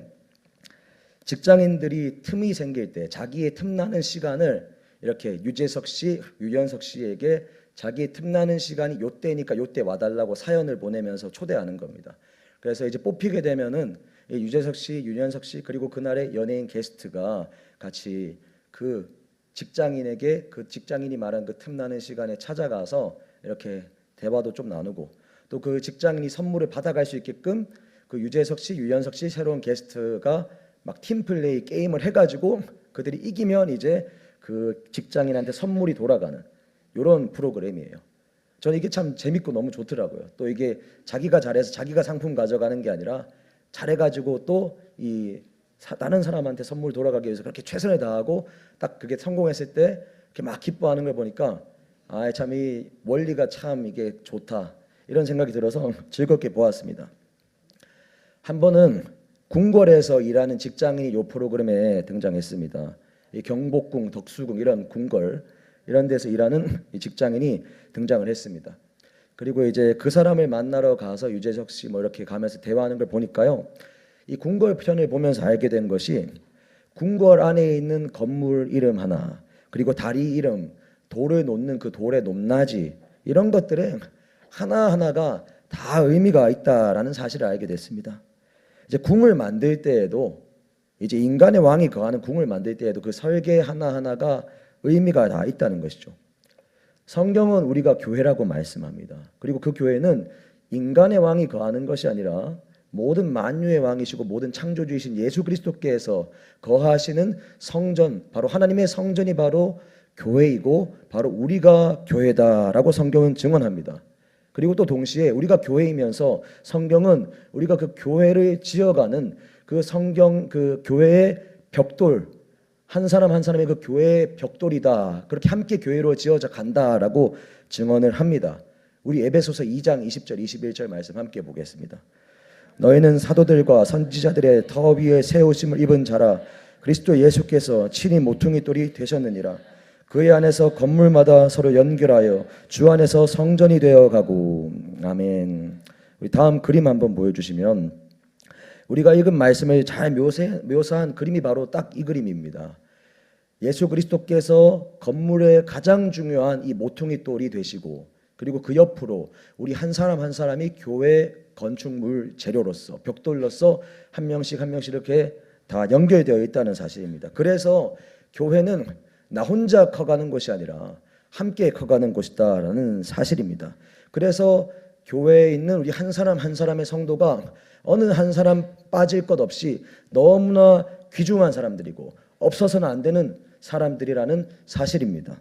직장인들이 틈이 생길 때 자기의 틈나는 시간을 이렇게 유재석 씨, 유연석 씨에게 자기의 틈나는 시간이 요때니까 요때 와달라고 사연을 보내면서 초대하는 겁니다. 그래서 이제 뽑히게 되면은 유재석 씨, 유연석 씨 그리고 그날의 연예인 게스트가 같이 그 직장인에게 그 직장인이 말한 그 틈나는 시간에 찾아가서 이렇게 대화도 좀 나누고 또 그 직장인이 선물을 받아갈 수 있게끔 그 유재석 씨, 유연석 씨 새로운 게스트가 막 팀플레이 게임을 해가지고 그들이 이기면 이제 그 직장인한테 선물이 돌아가는 이런 프로그램이에요. 저는 이게 참 재밌고 너무 좋더라고요. 또 이게 자기가 잘해서 자기가 상품 가져가는 게 아니라 잘해가지고 또 이 다른 사람한테 선물 돌아가기 위해서 그렇게 최선을 다하고 딱 그게 성공했을 때 이렇게 막 기뻐하는 걸 보니까 아, 참 이 원리가 참 이게 좋다 이런 생각이 들어서 즐겁게 보았습니다. 한 번은 궁궐에서 일하는 직장인이 이 프로그램에 등장했습니다. 이 경복궁, 덕수궁 이런 궁궐 이런 데서 일하는 이 직장인이 등장을 했습니다. 그리고 이제 그 사람을 만나러 가서 유재석 씨 뭐 이렇게 가면서 대화하는 걸 보니까요. 이 궁궐 편을 보면서 알게 된 것이 궁궐 안에 있는 건물 이름 하나 그리고 다리 이름, 돌을 놓는 그 돌의 높낮이 이런 것들에 하나하나가 다 의미가 있다라는 사실을 알게 됐습니다. 이제 궁을 만들 때에도 이제 인간의 왕이 거하는 궁을 만들 때에도 그 설계 하나하나가 의미가 다 있다는 것이죠. 성경은 우리가 교회라고 말씀합니다. 그리고 그 교회는 인간의 왕이 거하는 것이 아니라 모든 만유의 왕이시고 모든 창조주이신 예수 그리스도께서 거하시는 성전, 바로 하나님의 성전이 바로 교회이고 바로 우리가 교회다라고 성경은 증언합니다. 그리고 또 동시에 우리가 교회이면서 성경은 우리가 그 교회를 지어가는 그 성경 그 교회의 벽돌 한 사람 한 사람의 그 교회의 벽돌이다. 그렇게 함께 교회로 지어져 간다라고 증언을 합니다. 우리 에베소서 2장 20절 21절 말씀 함께 보겠습니다. 너희는 사도들과 선지자들의 터 위에 세우심을 입은 자라 그리스도 예수께서 친히 모퉁이 돌이 되셨느니라. 그의 안에서 건물마다 서로 연결하여 주 안에서 성전이 되어 가고. 아멘. 우리 다음 그림 한번 보여주시면 우리가 읽은 말씀을 잘 묘사한 그림이 바로 딱 이 그림입니다. 예수 그리스도께서 건물의 가장 중요한 이 모퉁이 돌이 되시고, 그리고 그 옆으로 우리 한 사람 한 사람이 교회 건축물 재료로서, 벽돌로서 한 명씩 한 명씩 이렇게 다 연결되어 있다는 사실입니다. 그래서 교회는 나 혼자 커가는 것이 아니라 함께 커가는 곳이다라는 사실입니다. 그래서 교회에 있는 우리 한 사람 한 사람의 성도가 어느 한 사람 빠질 것 없이 너무나 귀중한 사람들이고 없어서는 안 되는 사람들이라는 사실입니다.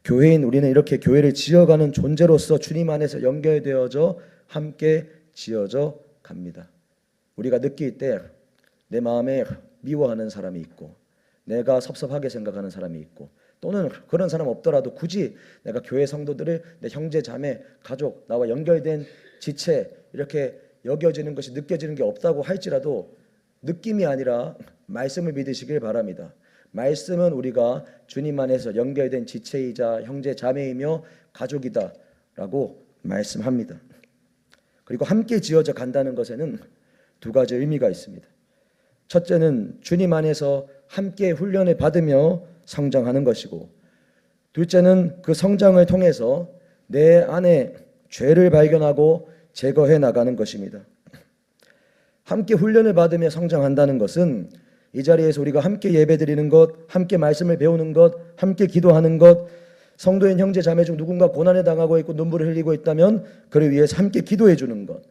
교회인 우리는 이렇게 교회를 지어가는 존재로서 주님 안에서 연결되어져 함께 지어져 갑니다. 우리가 느낄 때 내 마음에 미워하는 사람이 있고, 내가 섭섭하게 생각하는 사람이 있고, 또는 그런 사람 없더라도 굳이 내가 교회 성도들을 내 형제 자매 가족 나와 연결된 지체 이렇게 여겨지는 것이 느껴지는 게 없다고 할지라도 느낌이 아니라 말씀을 믿으시길 바랍니다. 말씀은 우리가 주님 안에서 연결된 지체이자 형제 자매이며 가족이다라고 말씀합니다. 그리고 함께 지어져 간다는 것에는 두 가지 의미가 있습니다. 첫째는 주님 안에서 함께 훈련을 받으며 성장하는 것이고, 둘째는 그 성장을 통해서 내 안에 죄를 발견하고 제거해 나가는 것입니다. 함께 훈련을 받으며 성장한다는 것은 이 자리에서 우리가 함께 예배드리는 것, 함께 말씀을 배우는 것, 함께 기도하는 것, 성도인 형제 자매 중 누군가 고난에 당하고 있고 눈물을 흘리고 있다면 그를 위해서 함께 기도해 주는 것,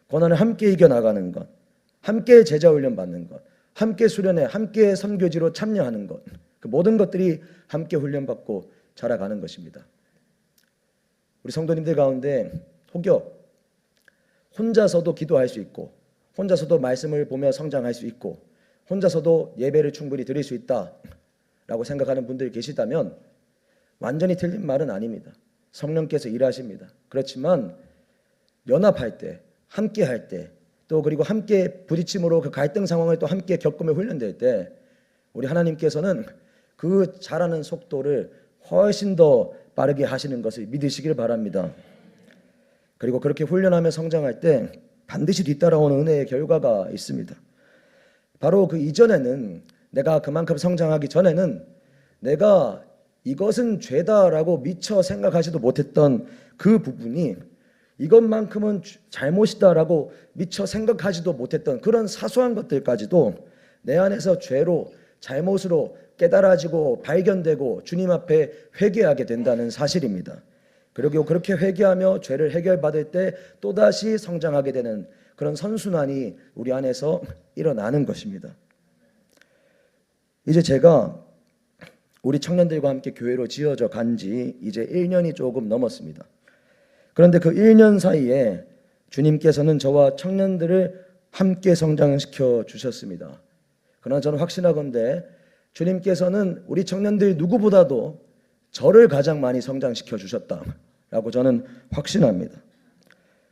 고난을 함께 이겨나가는 것, 함께 제자훈련 받는 것, 함께 수련회, 함께 선교지로 참여하는 것, 그 모든 것들이 함께 훈련받고 자라가는 것입니다. 우리 성도님들 가운데 혹여 혼자서도 기도할 수 있고, 혼자서도 말씀을 보며 성장할 수 있고, 혼자서도 예배를 충분히 드릴 수 있다라고 생각하는 분들이 계시다면 완전히 틀린 말은 아닙니다. 성령께서 일하십니다. 그렇지만 연합할 때, 함께 할 때, 또 그리고 함께 부딪힘으로 그 갈등 상황을 또 함께 겪으며 훈련될 때 우리 하나님께서는 그 자라는 속도를 훨씬 더 빠르게 하시는 것을 믿으시길 바랍니다. 그리고 그렇게 훈련하며 성장할 때 반드시 뒤따라오는 은혜의 결과가 있습니다. 바로 그 이전에는, 내가 그만큼 성장하기 전에는 내가 이것은 죄다라고 미처 생각하지도 못했던 그 부분이 이것만큼은 잘못이다라고 미처 생각하지도 못했던 그런 사소한 것들까지도 내 안에서 죄로, 잘못으로 깨달아지고 발견되고 주님 앞에 회개하게 된다는 사실입니다. 그리고 그렇게 회개하며 죄를 해결받을 때 또다시 성장하게 되는 그런 선순환이 우리 안에서 일어나는 것입니다. 이제 제가 우리 청년들과 함께 교회로 지어져 간 지 이제 1년이 조금 넘었습니다. 그런데 그 1년 사이에 주님께서는 저와 청년들을 함께 성장시켜 주셨습니다. 그러나 저는 확신하건대 주님께서는 우리 청년들 누구보다도 저를 가장 많이 성장시켜 주셨다라고 저는 확신합니다.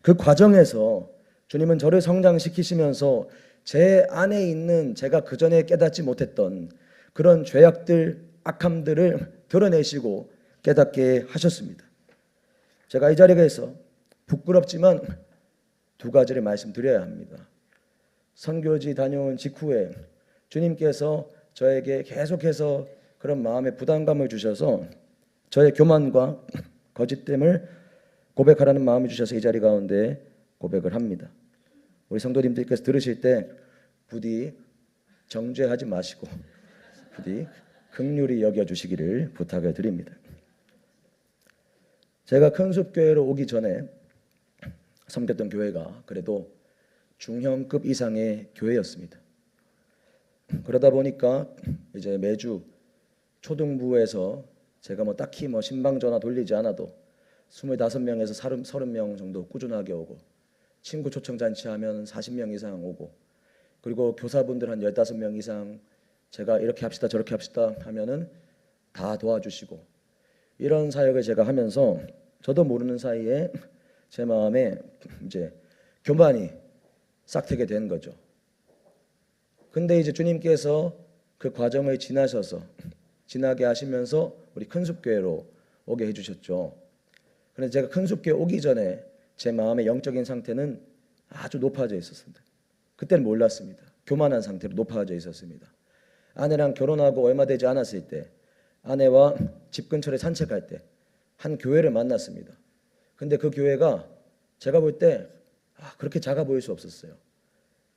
그 과정에서 주님은 저를 성장시키시면서 제 안에 있는 제가 그전에 깨닫지 못했던 그런 죄악들, 악함들을 드러내시고 깨닫게 하셨습니다. 제가 이 자리에서 부끄럽지만 두 가지를 말씀드려야 합니다. 선교지 다녀온 직후에 주님께서 저에게 계속해서 그런 마음의 부담감을 주셔서 저의 교만과 거짓됨을 고백하라는 마음을 주셔서 이 자리 가운데 고백을 합니다. 우리 성도님들께서 들으실 때 부디 정죄하지 마시고 부디 긍휼히 여겨주시기를 부탁을 드립니다. 제가 큰숲교회로 오기 전에 섬겼던 교회가 그래도 중형급 이상의 교회였습니다. 그러다 보니까 이제 매주 초등부에서 제가 딱히 신방전화 돌리지 않아도 25명에서 30명 정도 꾸준하게 오고, 친구 초청 잔치하면 40명 이상 오고, 그리고 교사분들 한 15명 이상 제가 이렇게 합시다 저렇게 합시다 하면은 다 도와주시고, 이런 사역을 제가 하면서 저도 모르는 사이에 제 마음에 이제 교만이 싹트게 된 거죠. 근데 이제 주님께서 그 과정을 지나게 하시면서 우리 큰숲교회로 오게 해주셨죠. 그런데 제가 큰숲교회 오기 전에 제 마음의 영적인 상태는 아주 높아져 있었습니다. 그때는 몰랐습니다. 교만한 상태로 높아져 있었습니다. 아내랑 결혼하고 얼마 되지 않았을 때 아내와 집 근처를 산책할 때 한 교회를 만났습니다. 근데 그 교회가 제가 볼 때 그렇게 작아 보일 수 없었어요.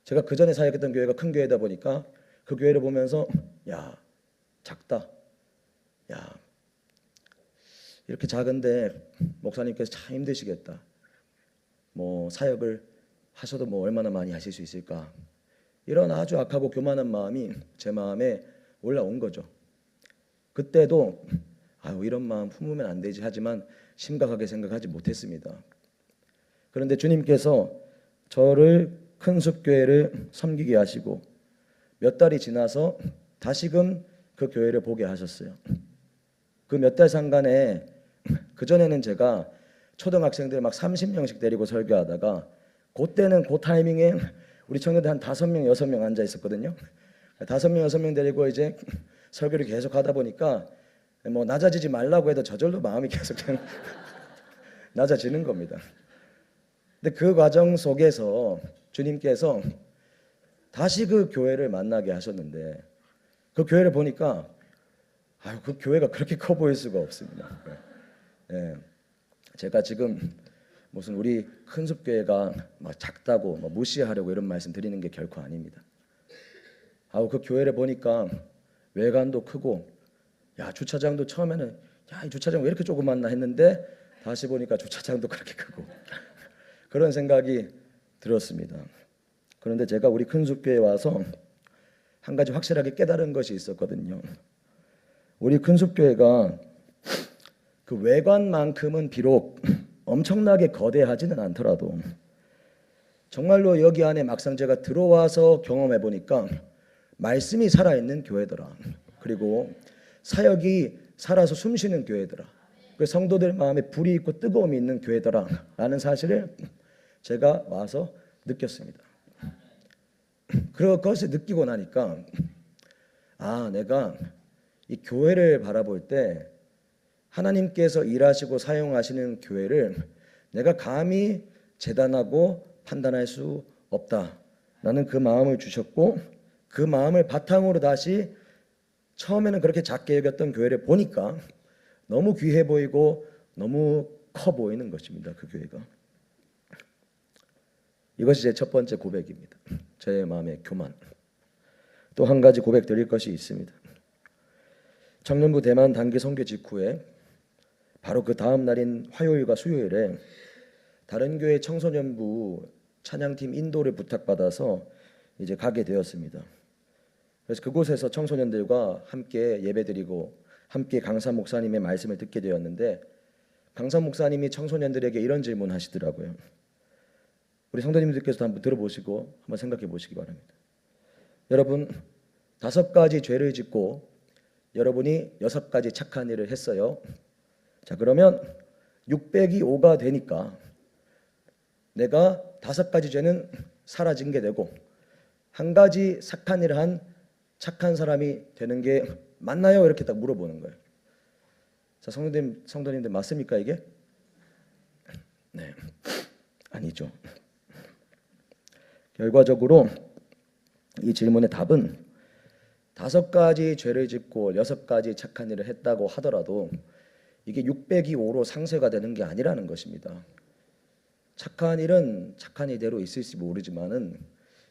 제가 그 전에 사역했던 교회가 큰 교회다 보니까 그 교회를 보면서 야, 작다. 야, 이렇게 작은데 목사님께서 참 힘드시겠다. 뭐 사역을 하셔도 뭐 얼마나 많이 하실 수 있을까. 이런 아주 악하고 교만한 마음이 제 마음에 올라온 거죠. 그때도 이런 마음 품으면 안 되지 하지만 심각하게 생각하지 못했습니다. 그런데 주님께서 저를 큰숲교회를 섬기게 하시고 몇 달이 지나서 다시금 그 교회를 보게 하셨어요. 그 몇 달 상간에 그전에는 제가 초등학생들 막 30명씩 데리고 설교하다가 그때는 그 타이밍에 우리 청년들 한 5명, 6명 앉아 있었거든요. 5명, 6명 데리고 이제 설교를 계속 하다 보니까 뭐 낮아지지 말라고 해도 저절로 마음이 계속 낮아지는 겁니다. 근데 그 과정 속에서 주님께서 다시 그 교회를 만나게 하셨는데 그 교회를 보니까 그 교회가 그렇게 커 보일 수가 없습니다. 예. 제가 지금 무슨 우리 큰숲교회가 막 작다고 막 무시하려고 이런 말씀 드리는 게 결코 아닙니다. 그 교회를 보니까 외관도 크고 주차장도 처음에는 이 주차장 왜 이렇게 조그맣나 했는데 다시 보니까 주차장도 그렇게 크고 그런 생각이 들었습니다. 그런데 제가 우리 큰숲교회에 와서 한 가지 확실하게 깨달은 것이 있었거든요. 우리 큰숲교회가 그 외관만큼은 비록 엄청나게 거대하지는 않더라도 정말로 여기 안에 막상 제가 들어와서 경험해 보니까 말씀이 살아있는 교회더라. 그리고 사역이 살아서 숨쉬는 교회더라. 그 성도들 마음에 불이 있고 뜨거움이 있는 교회더라 라는 사실을 제가 와서 느꼈습니다. 그것을 느끼고 나니까 내가 이 교회를 바라볼 때 하나님께서 일하시고 사용하시는 교회를 내가 감히 재단하고 판단할 수 없다라는 그 마음을 주셨고 그 마음을 바탕으로 다시 처음에는 그렇게 작게 여겼던 교회를 보니까 너무 귀해 보이고 너무 커 보이는 것입니다. 그 교회가. 이것이 제 첫 번째 고백입니다. 제 마음의 교만. 또 한 가지 고백 드릴 것이 있습니다. 청년부 대만 단기 선교 직후에 바로 그 다음 날인 화요일과 수요일에 다른 교회 청소년부 찬양팀 인도를 부탁받아서 이제 가게 되었습니다. 그래서 그곳에서 청소년들과 함께 예배드리고 함께 강사 목사님의 말씀을 듣게 되었는데 강사 목사님이 청소년들에게 이런 질문을 하시더라고요. 우리 성도님들께서도 한번 들어보시고 한번 생각해 보시기 바랍니다. 여러분 5가지 죄를 짓고 여러분이 6가지 착한 일을 했어요. 자, 그러면 605가 되니까 내가 5가지 죄는 사라진 게 되고 한 가지 착한 일을 한 착한 사람이 되는 게 맞나요? 이렇게 딱 물어보는 거예요. 자, 성도님들 맞습니까 이게? 네, 아니죠. 결과적으로 이 질문의 답은 5가지 죄를 짓고 6가지 착한 일을 했다고 하더라도 이게 605로 상쇄가 되는 게 아니라는 것입니다. 착한 일은 착한 이대로 있을지 모르지만은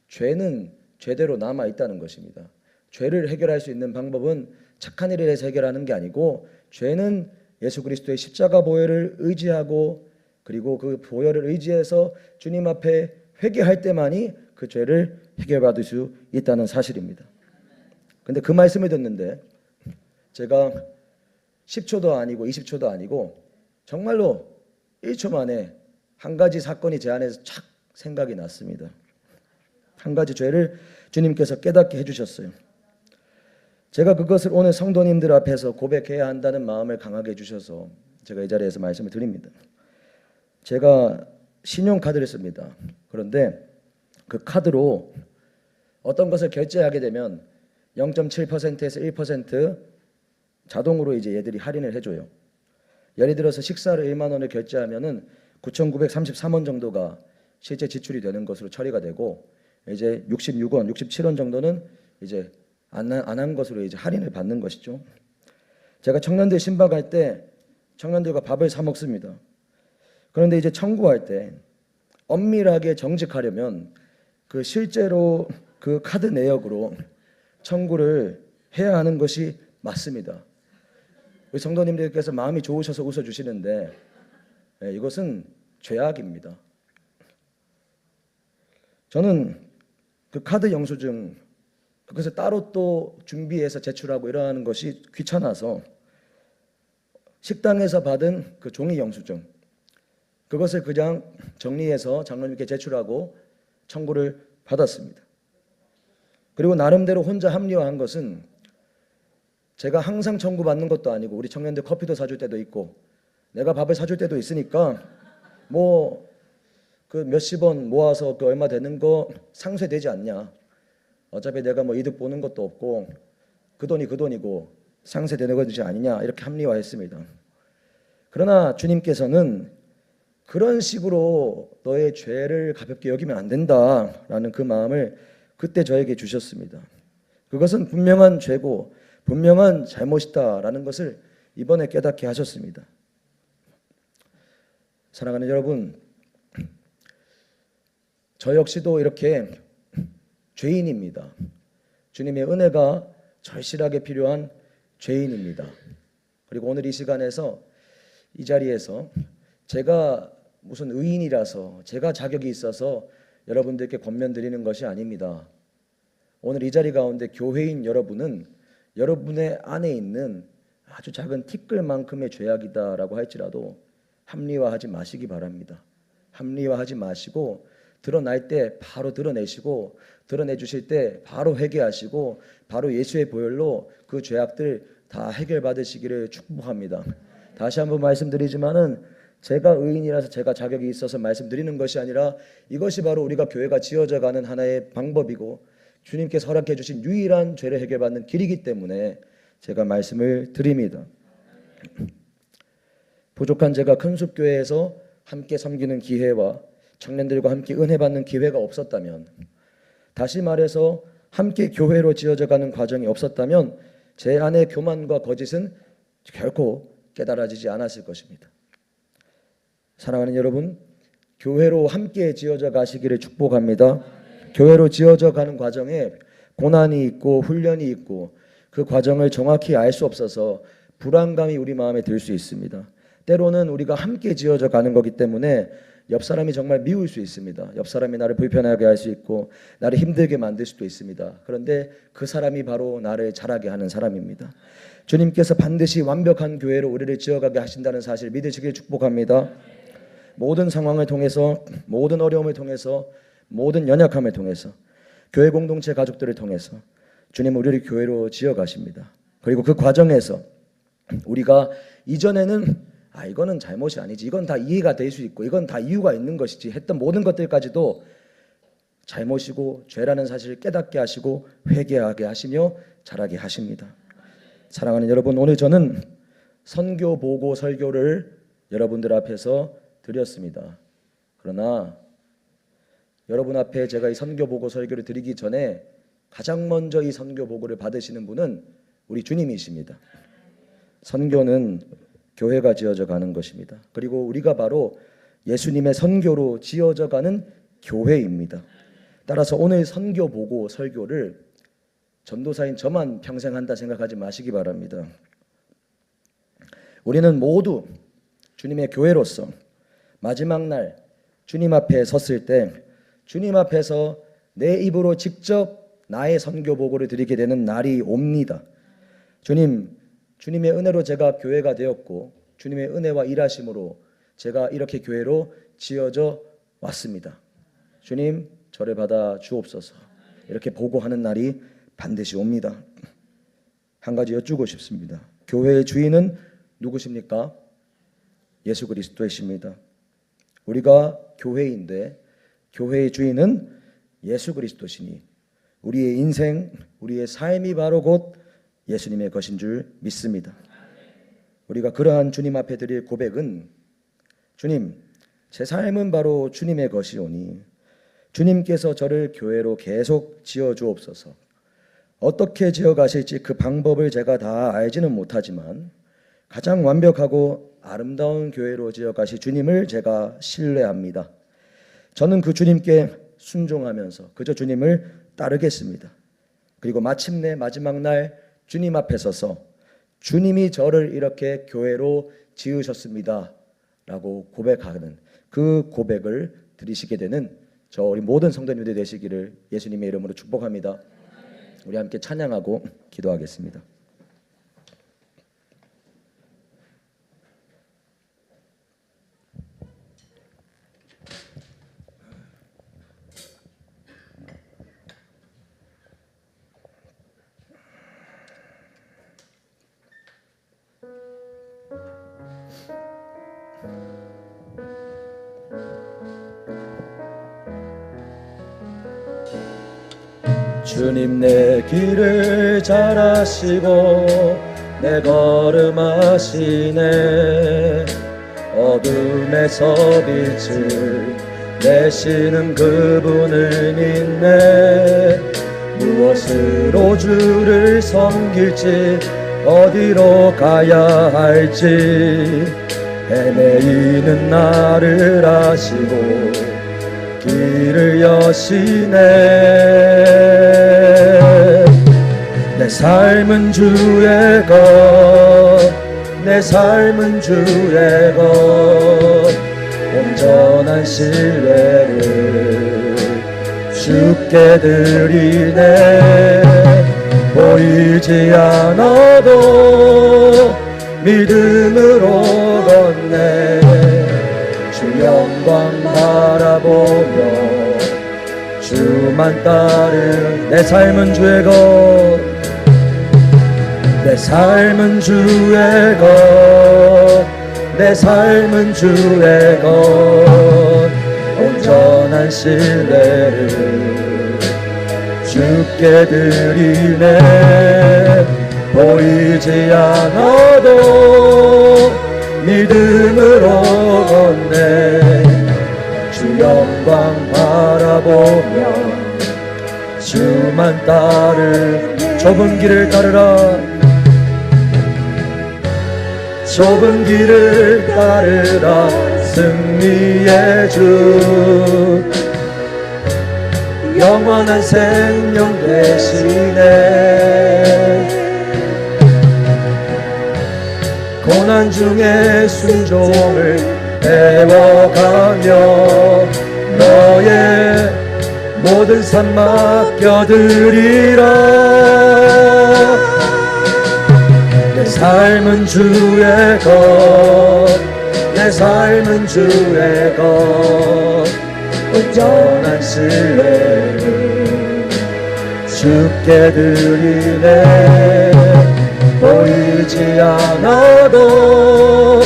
죄는 죄대로 남아 있다는 것입니다. 죄를 해결할 수 있는 방법은 착한 일을 해서 해결하는 게 아니고 죄는 예수 그리스도의 십자가 보혈을 의지하고 그리고 그 보혈을 의지해서 주님 앞에 회개할 때만이 그 죄를 해결받을 수 있다는 사실입니다. 근데 그 말씀을 듣는데 제가 10초도 아니고 20초도 아니고 정말로 1초 만에 한 가지 사건이 제 안에서 착 생각이 났습니다. 한 가지 죄를 주님께서 깨닫게 해주셨어요. 제가 그것을 오늘 성도님들 앞에서 고백해야 한다는 마음을 강하게 해주셔서 제가 이 자리에서 말씀을 드립니다. 제가 신용카드를 씁니다. 그런데 그 카드로 어떤 것을 결제하게 되면 0.7%에서 1% 자동으로 이제 얘들이 할인을 해줘요. 예를 들어서 식사를 1만 원을 결제하면은 9,933원 정도가 실제 지출이 되는 것으로 처리가 되고 이제 66원, 67원 정도는 이제 안 한 것으로 이제 할인을 받는 것이죠. 제가 청년들 신방할 때 청년들과 밥을 사 먹습니다. 그런데 이제 청구할 때 엄밀하게 정직하려면 그 실제로 그 카드 내역으로 청구를 해야 하는 것이 맞습니다. 우리 성도님들께서 마음이 좋으셔서 웃어주시는데 이것은 죄악입니다. 저는 그 카드 영수증 그것을 따로 또 준비해서 제출하고 이러는 것이 귀찮아서 식당에서 받은 그 종이 영수증 그것을 그냥 정리해서 장로님께 제출하고 청구를 받았습니다. 그리고 나름대로 혼자 합리화한 것은 제가 항상 청구받는 것도 아니고 우리 청년들 커피도 사줄 때도 있고 내가 밥을 사줄 때도 있으니까 뭐 그 몇십 원 모아서 그 얼마 되는 거 상쇄되지 않냐. 어차피 내가 뭐 이득 보는 것도 없고 그 돈이 그 돈이고 상쇄되는 것이 아니냐 이렇게 합리화했습니다. 그러나 주님께서는 그런 식으로 너의 죄를 가볍게 여기면 안 된다라는 그 마음을 그때 저에게 주셨습니다. 그것은 분명한 죄고 분명한 잘못이다라는 것을 이번에 깨닫게 하셨습니다. 사랑하는 여러분, 저 역시도 이렇게 죄인입니다. 주님의 은혜가 절실하게 필요한 죄인입니다. 그리고 오늘 이 시간에서 이 자리에서 제가 무슨 의인이라서 제가 자격이 있어서 여러분들께 권면드리는 것이 아닙니다. 오늘 이 자리 가운데 교회인 여러분은 여러분의 안에 있는 아주 작은 티끌만큼의 죄악이다라고 할지라도 합리화하지 마시기 바랍니다. 합리화하지 마시고 드러날 때 바로 드러내시고 드러내 주실 때 바로 회개하시고 바로 예수의 보혈로 그 죄악들 다 해결받으시기를 축복합니다. 다시 한번 말씀드리지만은 제가 의인이라서 제가 자격이 있어서 말씀드리는 것이 아니라 이것이 바로 우리가 교회가 지어져 가는 하나의 방법이고 주님께서 허락해 주신 유일한 죄를 해결받는 길이기 때문에 제가 말씀을 드립니다. 부족한 제가 큰숲교회에서 함께 섬기는 기회와 청년들과 함께 은혜 받는 기회가 없었다면, 다시 말해서 함께 교회로 지어져 가는 과정이 없었다면 제 안의 교만과 거짓은 결코 깨달아지지 않았을 것입니다. 사랑하는 여러분, 교회로 함께 지어져 가시기를 축복합니다. 교회로 지어져 가는 과정에 고난이 있고 훈련이 있고 그 과정을 정확히 알 수 없어서 불안감이 우리 마음에 들 수 있습니다. 때로는 우리가 함께 지어져 가는 거기 때문에 옆 사람이 정말 미울 수 있습니다. 옆 사람이 나를 불편하게 할 수 있고 나를 힘들게 만들 수도 있습니다. 그런데 그 사람이 바로 나를 자라게 하는 사람입니다. 주님께서 반드시 완벽한 교회로 우리를 지어가게 하신다는 사실 믿으시길 축복합니다. 모든 상황을 통해서, 모든 어려움을 통해서, 모든 연약함을 통해서, 교회 공동체 가족들을 통해서 주님은 우리를 교회로 지어가십니다. 그리고 그 과정에서 우리가 이전에는 이거는 잘못이 아니지, 이건 다 이해가 될 수 있고 이건 다 이유가 있는 것이지 했던 모든 것들까지도 잘못이고 죄라는 사실을 깨닫게 하시고 회개하게 하시며 자라게 하십니다. 사랑하는 여러분, 오늘 저는 선교 보고 설교를 여러분들 앞에서 드렸습니다. 그러나 여러분 앞에 제가 이 선교 보고 설교를 드리기 전에 가장 먼저 이 선교 보고를 받으시는 분은 우리 주님이십니다. 선교는 교회가 지어져 가는 것입니다. 그리고 우리가 바로 예수님의 선교로 지어져 가는 교회입니다. 따라서 오늘 선교 보고 설교를 전도사인 저만 평생 한다 생각하지 마시기 바랍니다. 우리는 모두 주님의 교회로서 마지막 날 주님 앞에 섰을 때 주님 앞에서 내 입으로 직접 나의 선교 보고를 드리게 되는 날이 옵니다. 주님의 은혜로 제가 교회가 되었고 주님의 은혜와 일하심으로 제가 이렇게 교회로 지어져 왔습니다. 주님, 저를 받아 주옵소서. 이렇게 보고하는 날이 반드시 옵니다. 한 가지 여쭈고 싶습니다. 교회의 주인은 누구십니까? 예수 그리스도이십니다. 우리가 교회인데 교회의 주인은 예수 그리스도시니 우리의 인생, 우리의 삶이 바로 곧 예수님의 것인 줄 믿습니다. 우리가 그러한 주님 앞에 드릴 고백은, 주님, 제 삶은 바로 주님의 것이오니 주님께서 저를 교회로 계속 지어 주옵소서. 어떻게 지어가실지 그 방법을 제가 다 알지는 못하지만 가장 완벽하고 아름다운 교회로 지어가실 주님을 제가 신뢰합니다. 저는 그 주님께 순종하면서 그저 주님을 따르겠습니다. 그리고 마침내 마지막 날 주님 앞에 서서 주님이 저를 이렇게 교회로 지으셨습니다 라고 고백하는 그 고백을 드리시게 되는 저 우리 모든 성도님들 되시기를 예수님의 이름으로 축복합니다. 우리 함께 찬양하고 기도하겠습니다. 주님 내 길을 잘 아시고 내 걸음 아시네. 어둠에서 빛을 내시는 그분을 믿네. 무엇으로 주를 섬길지 어디로 가야 할지 헤매이는 나를 아시고 길을 여시네. 내 삶은 주의 것, 내 삶은 주의 것, 온전한 신뢰를 주께 드리네. 보이지 않아도 믿음으로 걷네. 주 영광 바라보며 주만 따른 내 삶은 주의 것, 내 삶은 주의 것, 내 삶은 주의 것, 온전한 신뢰를 주께 드리네. 보이지 않아도 믿음으로 걷네. 주 영광 바라보며 주만 따르. 좁은 길을 따르라. 좁은 길을 따르라. 승리의 주 영원한 생명 되시네. 고난 중에 순종을 배워가며 너의 모든 삶 맡겨드리라. 내 삶은 주의 것, 내 삶은 주의 것, 온전한 신뢰를 주께 드리네. 보이지 않아도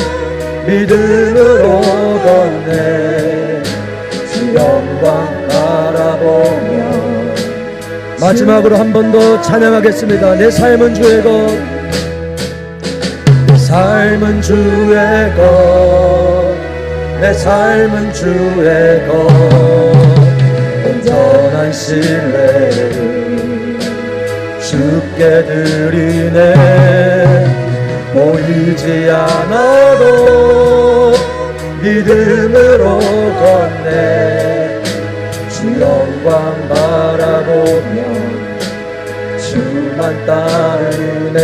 믿음으로 걷네. 주 영광 바라보며. 마지막으로 한 번 더 찬양하겠습니다. 내 삶은 주의 것, 내 삶은 주의 것, 내 삶은 주의 것, 온전한 신뢰를 주께 드리네. 보이지 않아도 믿음으로 걷네. 주 영광 바라보며 주만 따르네.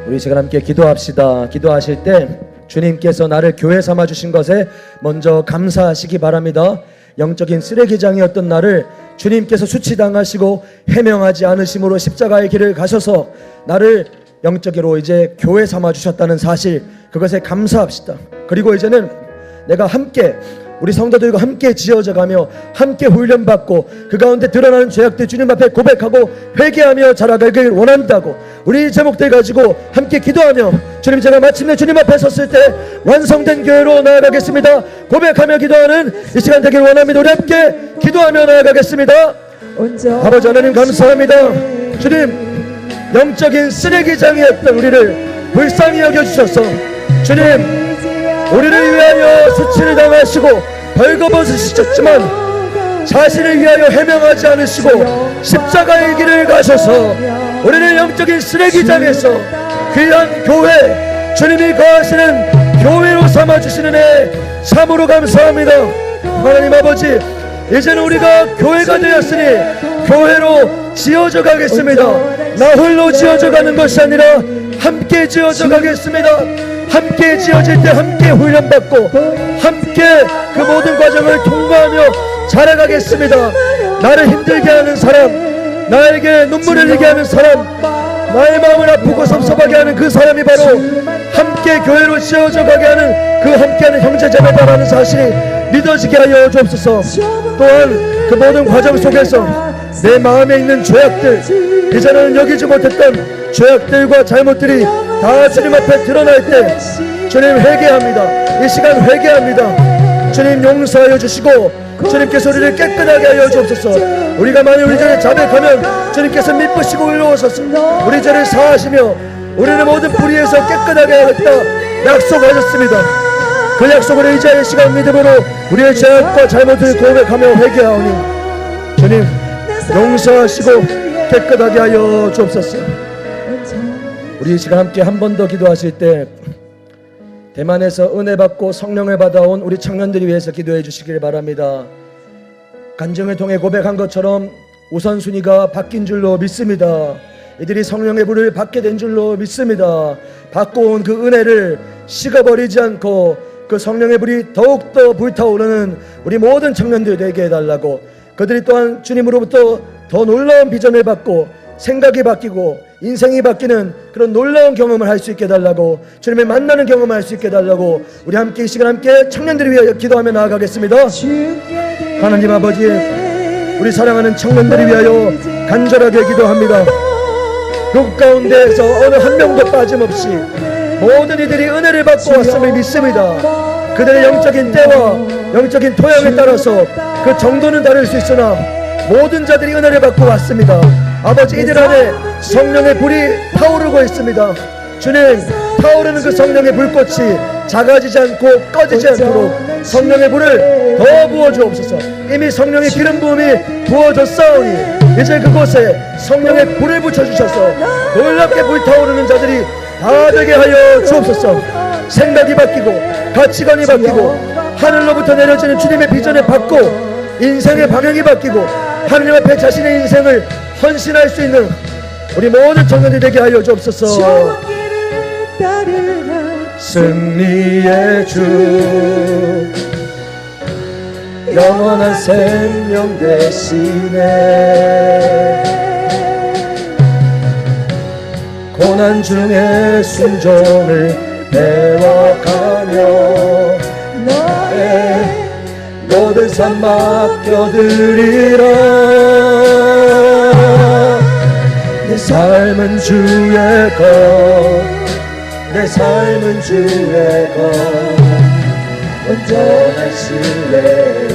우리 시간 함께 기도합시다. 기도하실 때 주님께서 나를 교회 삼아 주신 것에 먼저 감사하시기 바랍니다. 영적인 쓰레기장이었던 나를 주님께서 수치당하시고 해명하지 않으심으로 십자가의 길을 가셔서 나를 영적으로 이제 교회 삼아 주셨다는 사실, 그것에 감사합시다. 그리고 이제는 내가 함께 우리 성도들과 함께 지어져 가며 함께 훈련받고 그 가운데 드러나는 죄악들 주님 앞에 고백하고 회개하며 자라가길 원한다고 우리 제목들 가지고 함께 기도하며 주님, 제가 마침내 주님 앞에 섰을 때 완성된 교회로 나아가겠습니다. 고백하며 기도하는 이 시간 되길 원합니다. 우리 함께 기도하며 나아가겠습니다. 아버지 하나님 감사합니다. 주님, 영적인 쓰레기장이었던 우리를 불쌍히 여겨주셔서 주님, 우리를 위하여 수치를 당하시고 벌거벗으셨지만 자신을 위하여 해명하지 않으시고 십자가의 길을 가셔서 우리를 영적인 쓰레기장에서 귀한 교회, 주님이 거하시는 교회로 삼아주시는 애 참으로 감사합니다. 하나님 아버지, 이제는 우리가 교회가 되었으니 교회로 지어져 가겠습니다. 나 홀로 지어져 가는 것이 아니라 함께 지어져 가겠습니다. 함께 지어질 때 함께 훈련받고 함께 그 모든 과정을 통과하며 자라가겠습니다. 나를 힘들게 하는 사람, 나에게 눈물을 흘리게 하는 사람, 나의 마음을 아프고 섭섭하게 하는 그 사람이 바로 함께 교회로 지어져 가게 하는 그 함께하는 형제자매다라는 사실이 믿어지게 하여 주옵소서. 또한 그 모든 과정 속에서 내 마음에 있는 죄악들, 이전에는 여기지 못했던 죄악들과 잘못들이 다 주님 앞에 드러날 때 주님 회개합니다. 이 시간 회개합니다. 주님 용서하여 주시고 주님께서 우리를 깨끗하게 하여 주옵소서. 우리가 만일 우리 죄를 자백하면 주님께서 미쁘시고 의로우셔서 우리 죄를 사하시며 우리를 모든 불의에서 깨끗하게 하겠다 약속하셨습니다. 그 약속을 이제 이 시간 믿음으로 우리의 죄악과 잘못을 고백하며 회개하오니 주님 용서하시고 깨끗하게 하여 주옵소서. 우리 이 시간 함께 한 번 더 기도하실 때 대만에서 은혜 받고 성령을 받아온 우리 청년들을 위해서 기도해 주시길 바랍니다. 간증을 통해 고백한 것처럼 우선순위가 바뀐 줄로 믿습니다. 이들이 성령의 불을 받게 된 줄로 믿습니다. 받고 온 그 은혜를 식어버리지 않고 그 성령의 불이 더욱더 불타오르는 우리 모든 청년들 되게 해달라고, 그들이 또한 주님으로부터 더 놀라운 비전을 받고 생각이 바뀌고 인생이 바뀌는 그런 놀라운 경험을 할 수 있게 해달라고, 주님을 만나는 경험을 할 수 있게 해달라고 우리 함께 이 시간 함께 청년들을 위하여 기도하며 나아가겠습니다. 하나님 아버지, 우리 사랑하는 청년들을 위하여 간절하게 기도합니다. 그 가운데에서 어느 한 명도 빠짐없이 모든 이들이 은혜를 받고 왔음을 믿습니다. 그들의 영적인 때와 영적인 토양에 따라서 그 정도는 다를 수 있으나 모든 자들이 은혜를 받고 왔습니다. 아버지, 이들 안에 성령의 불이 타오르고 있습니다. 주님, 타오르는 그 성령의 불꽃이 작아지지 않고 꺼지지 않도록 성령의 불을 더 부어주옵소서. 이미 성령의 기름 부음이 부어졌사오니 이제 그곳에 성령의 불을 붙여주셔서 놀랍게 불타오르는 자들이 다 되게 하여 주옵소서. 생각이 바뀌고 가치관이 바뀌고 하늘로부터 내려지는 주님의 비전을 받고 인생의 방향이 바뀌고 하나님 앞에 자신의 인생을 헌신할 수 있는 우리 모든 청년들이 되게 하여 주옵소서. 승리의 주 영원한 생명 대신에 고난 중에 순종을 배워가며 너의 모든 삶 맡겨드리라. 내 삶은 주의 것, 내 삶은 주의 것, 온전한 신뢰를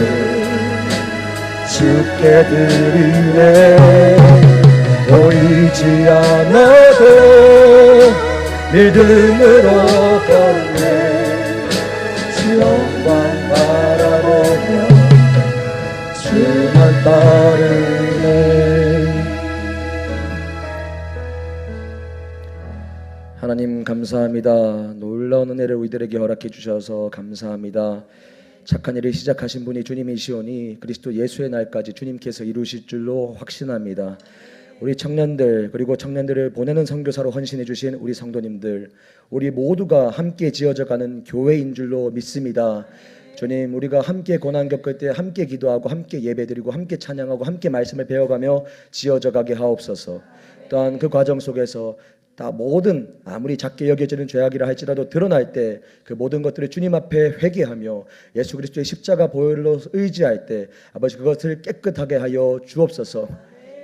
주께 드리네. 보이지 않아도 믿음으로 걷네. 주 영광 바라보며 주만 따르네. 하나님 감사합니다. 놀라운 은혜를 우리들에게 허락해 주셔서 감사합니다. 착한 일을 시작하신 분이 주님이시오니 그리스도 예수의 날까지 주님께서 이루실 줄로 확신합니다. 우리 청년들, 그리고 청년들을 보내는 선교사로 헌신해 주신 우리 성도님들, 우리 모두가 함께 지어져가는 교회인 줄로 믿습니다. 주님, 우리가 함께 고난 겪을 때 함께 기도하고 함께 예배드리고 함께 찬양하고 함께 말씀을 배워가며 지어져가게 하옵소서. 또한 그 과정 속에서 다 모든 아무리 작게 여겨지는 죄악이라 할지라도 드러날 때 그 모든 것들을 주님 앞에 회개하며 예수 그리스도의 십자가 보혈로 의지할 때 아버지 그것을 깨끗하게 하여 주옵소서.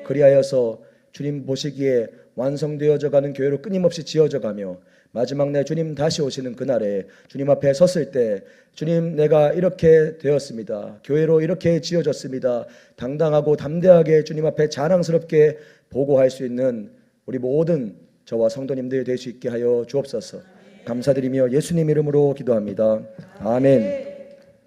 그리하여서 주님 보시기에 완성되어져 가는 교회로 끊임없이 지어져 가며 마지막 날 주님 다시 오시는 그날에 주님 앞에 섰을 때 주님, 내가 이렇게 되었습니다. 교회로 이렇게 지어졌습니다. 당당하고 담대하게 주님 앞에 자랑스럽게 보고할 수 있는 우리 모든 저와 성도님들 될 수 있게 하여 주옵소서. 감사드리며 예수님 이름으로 기도합니다. 아멘.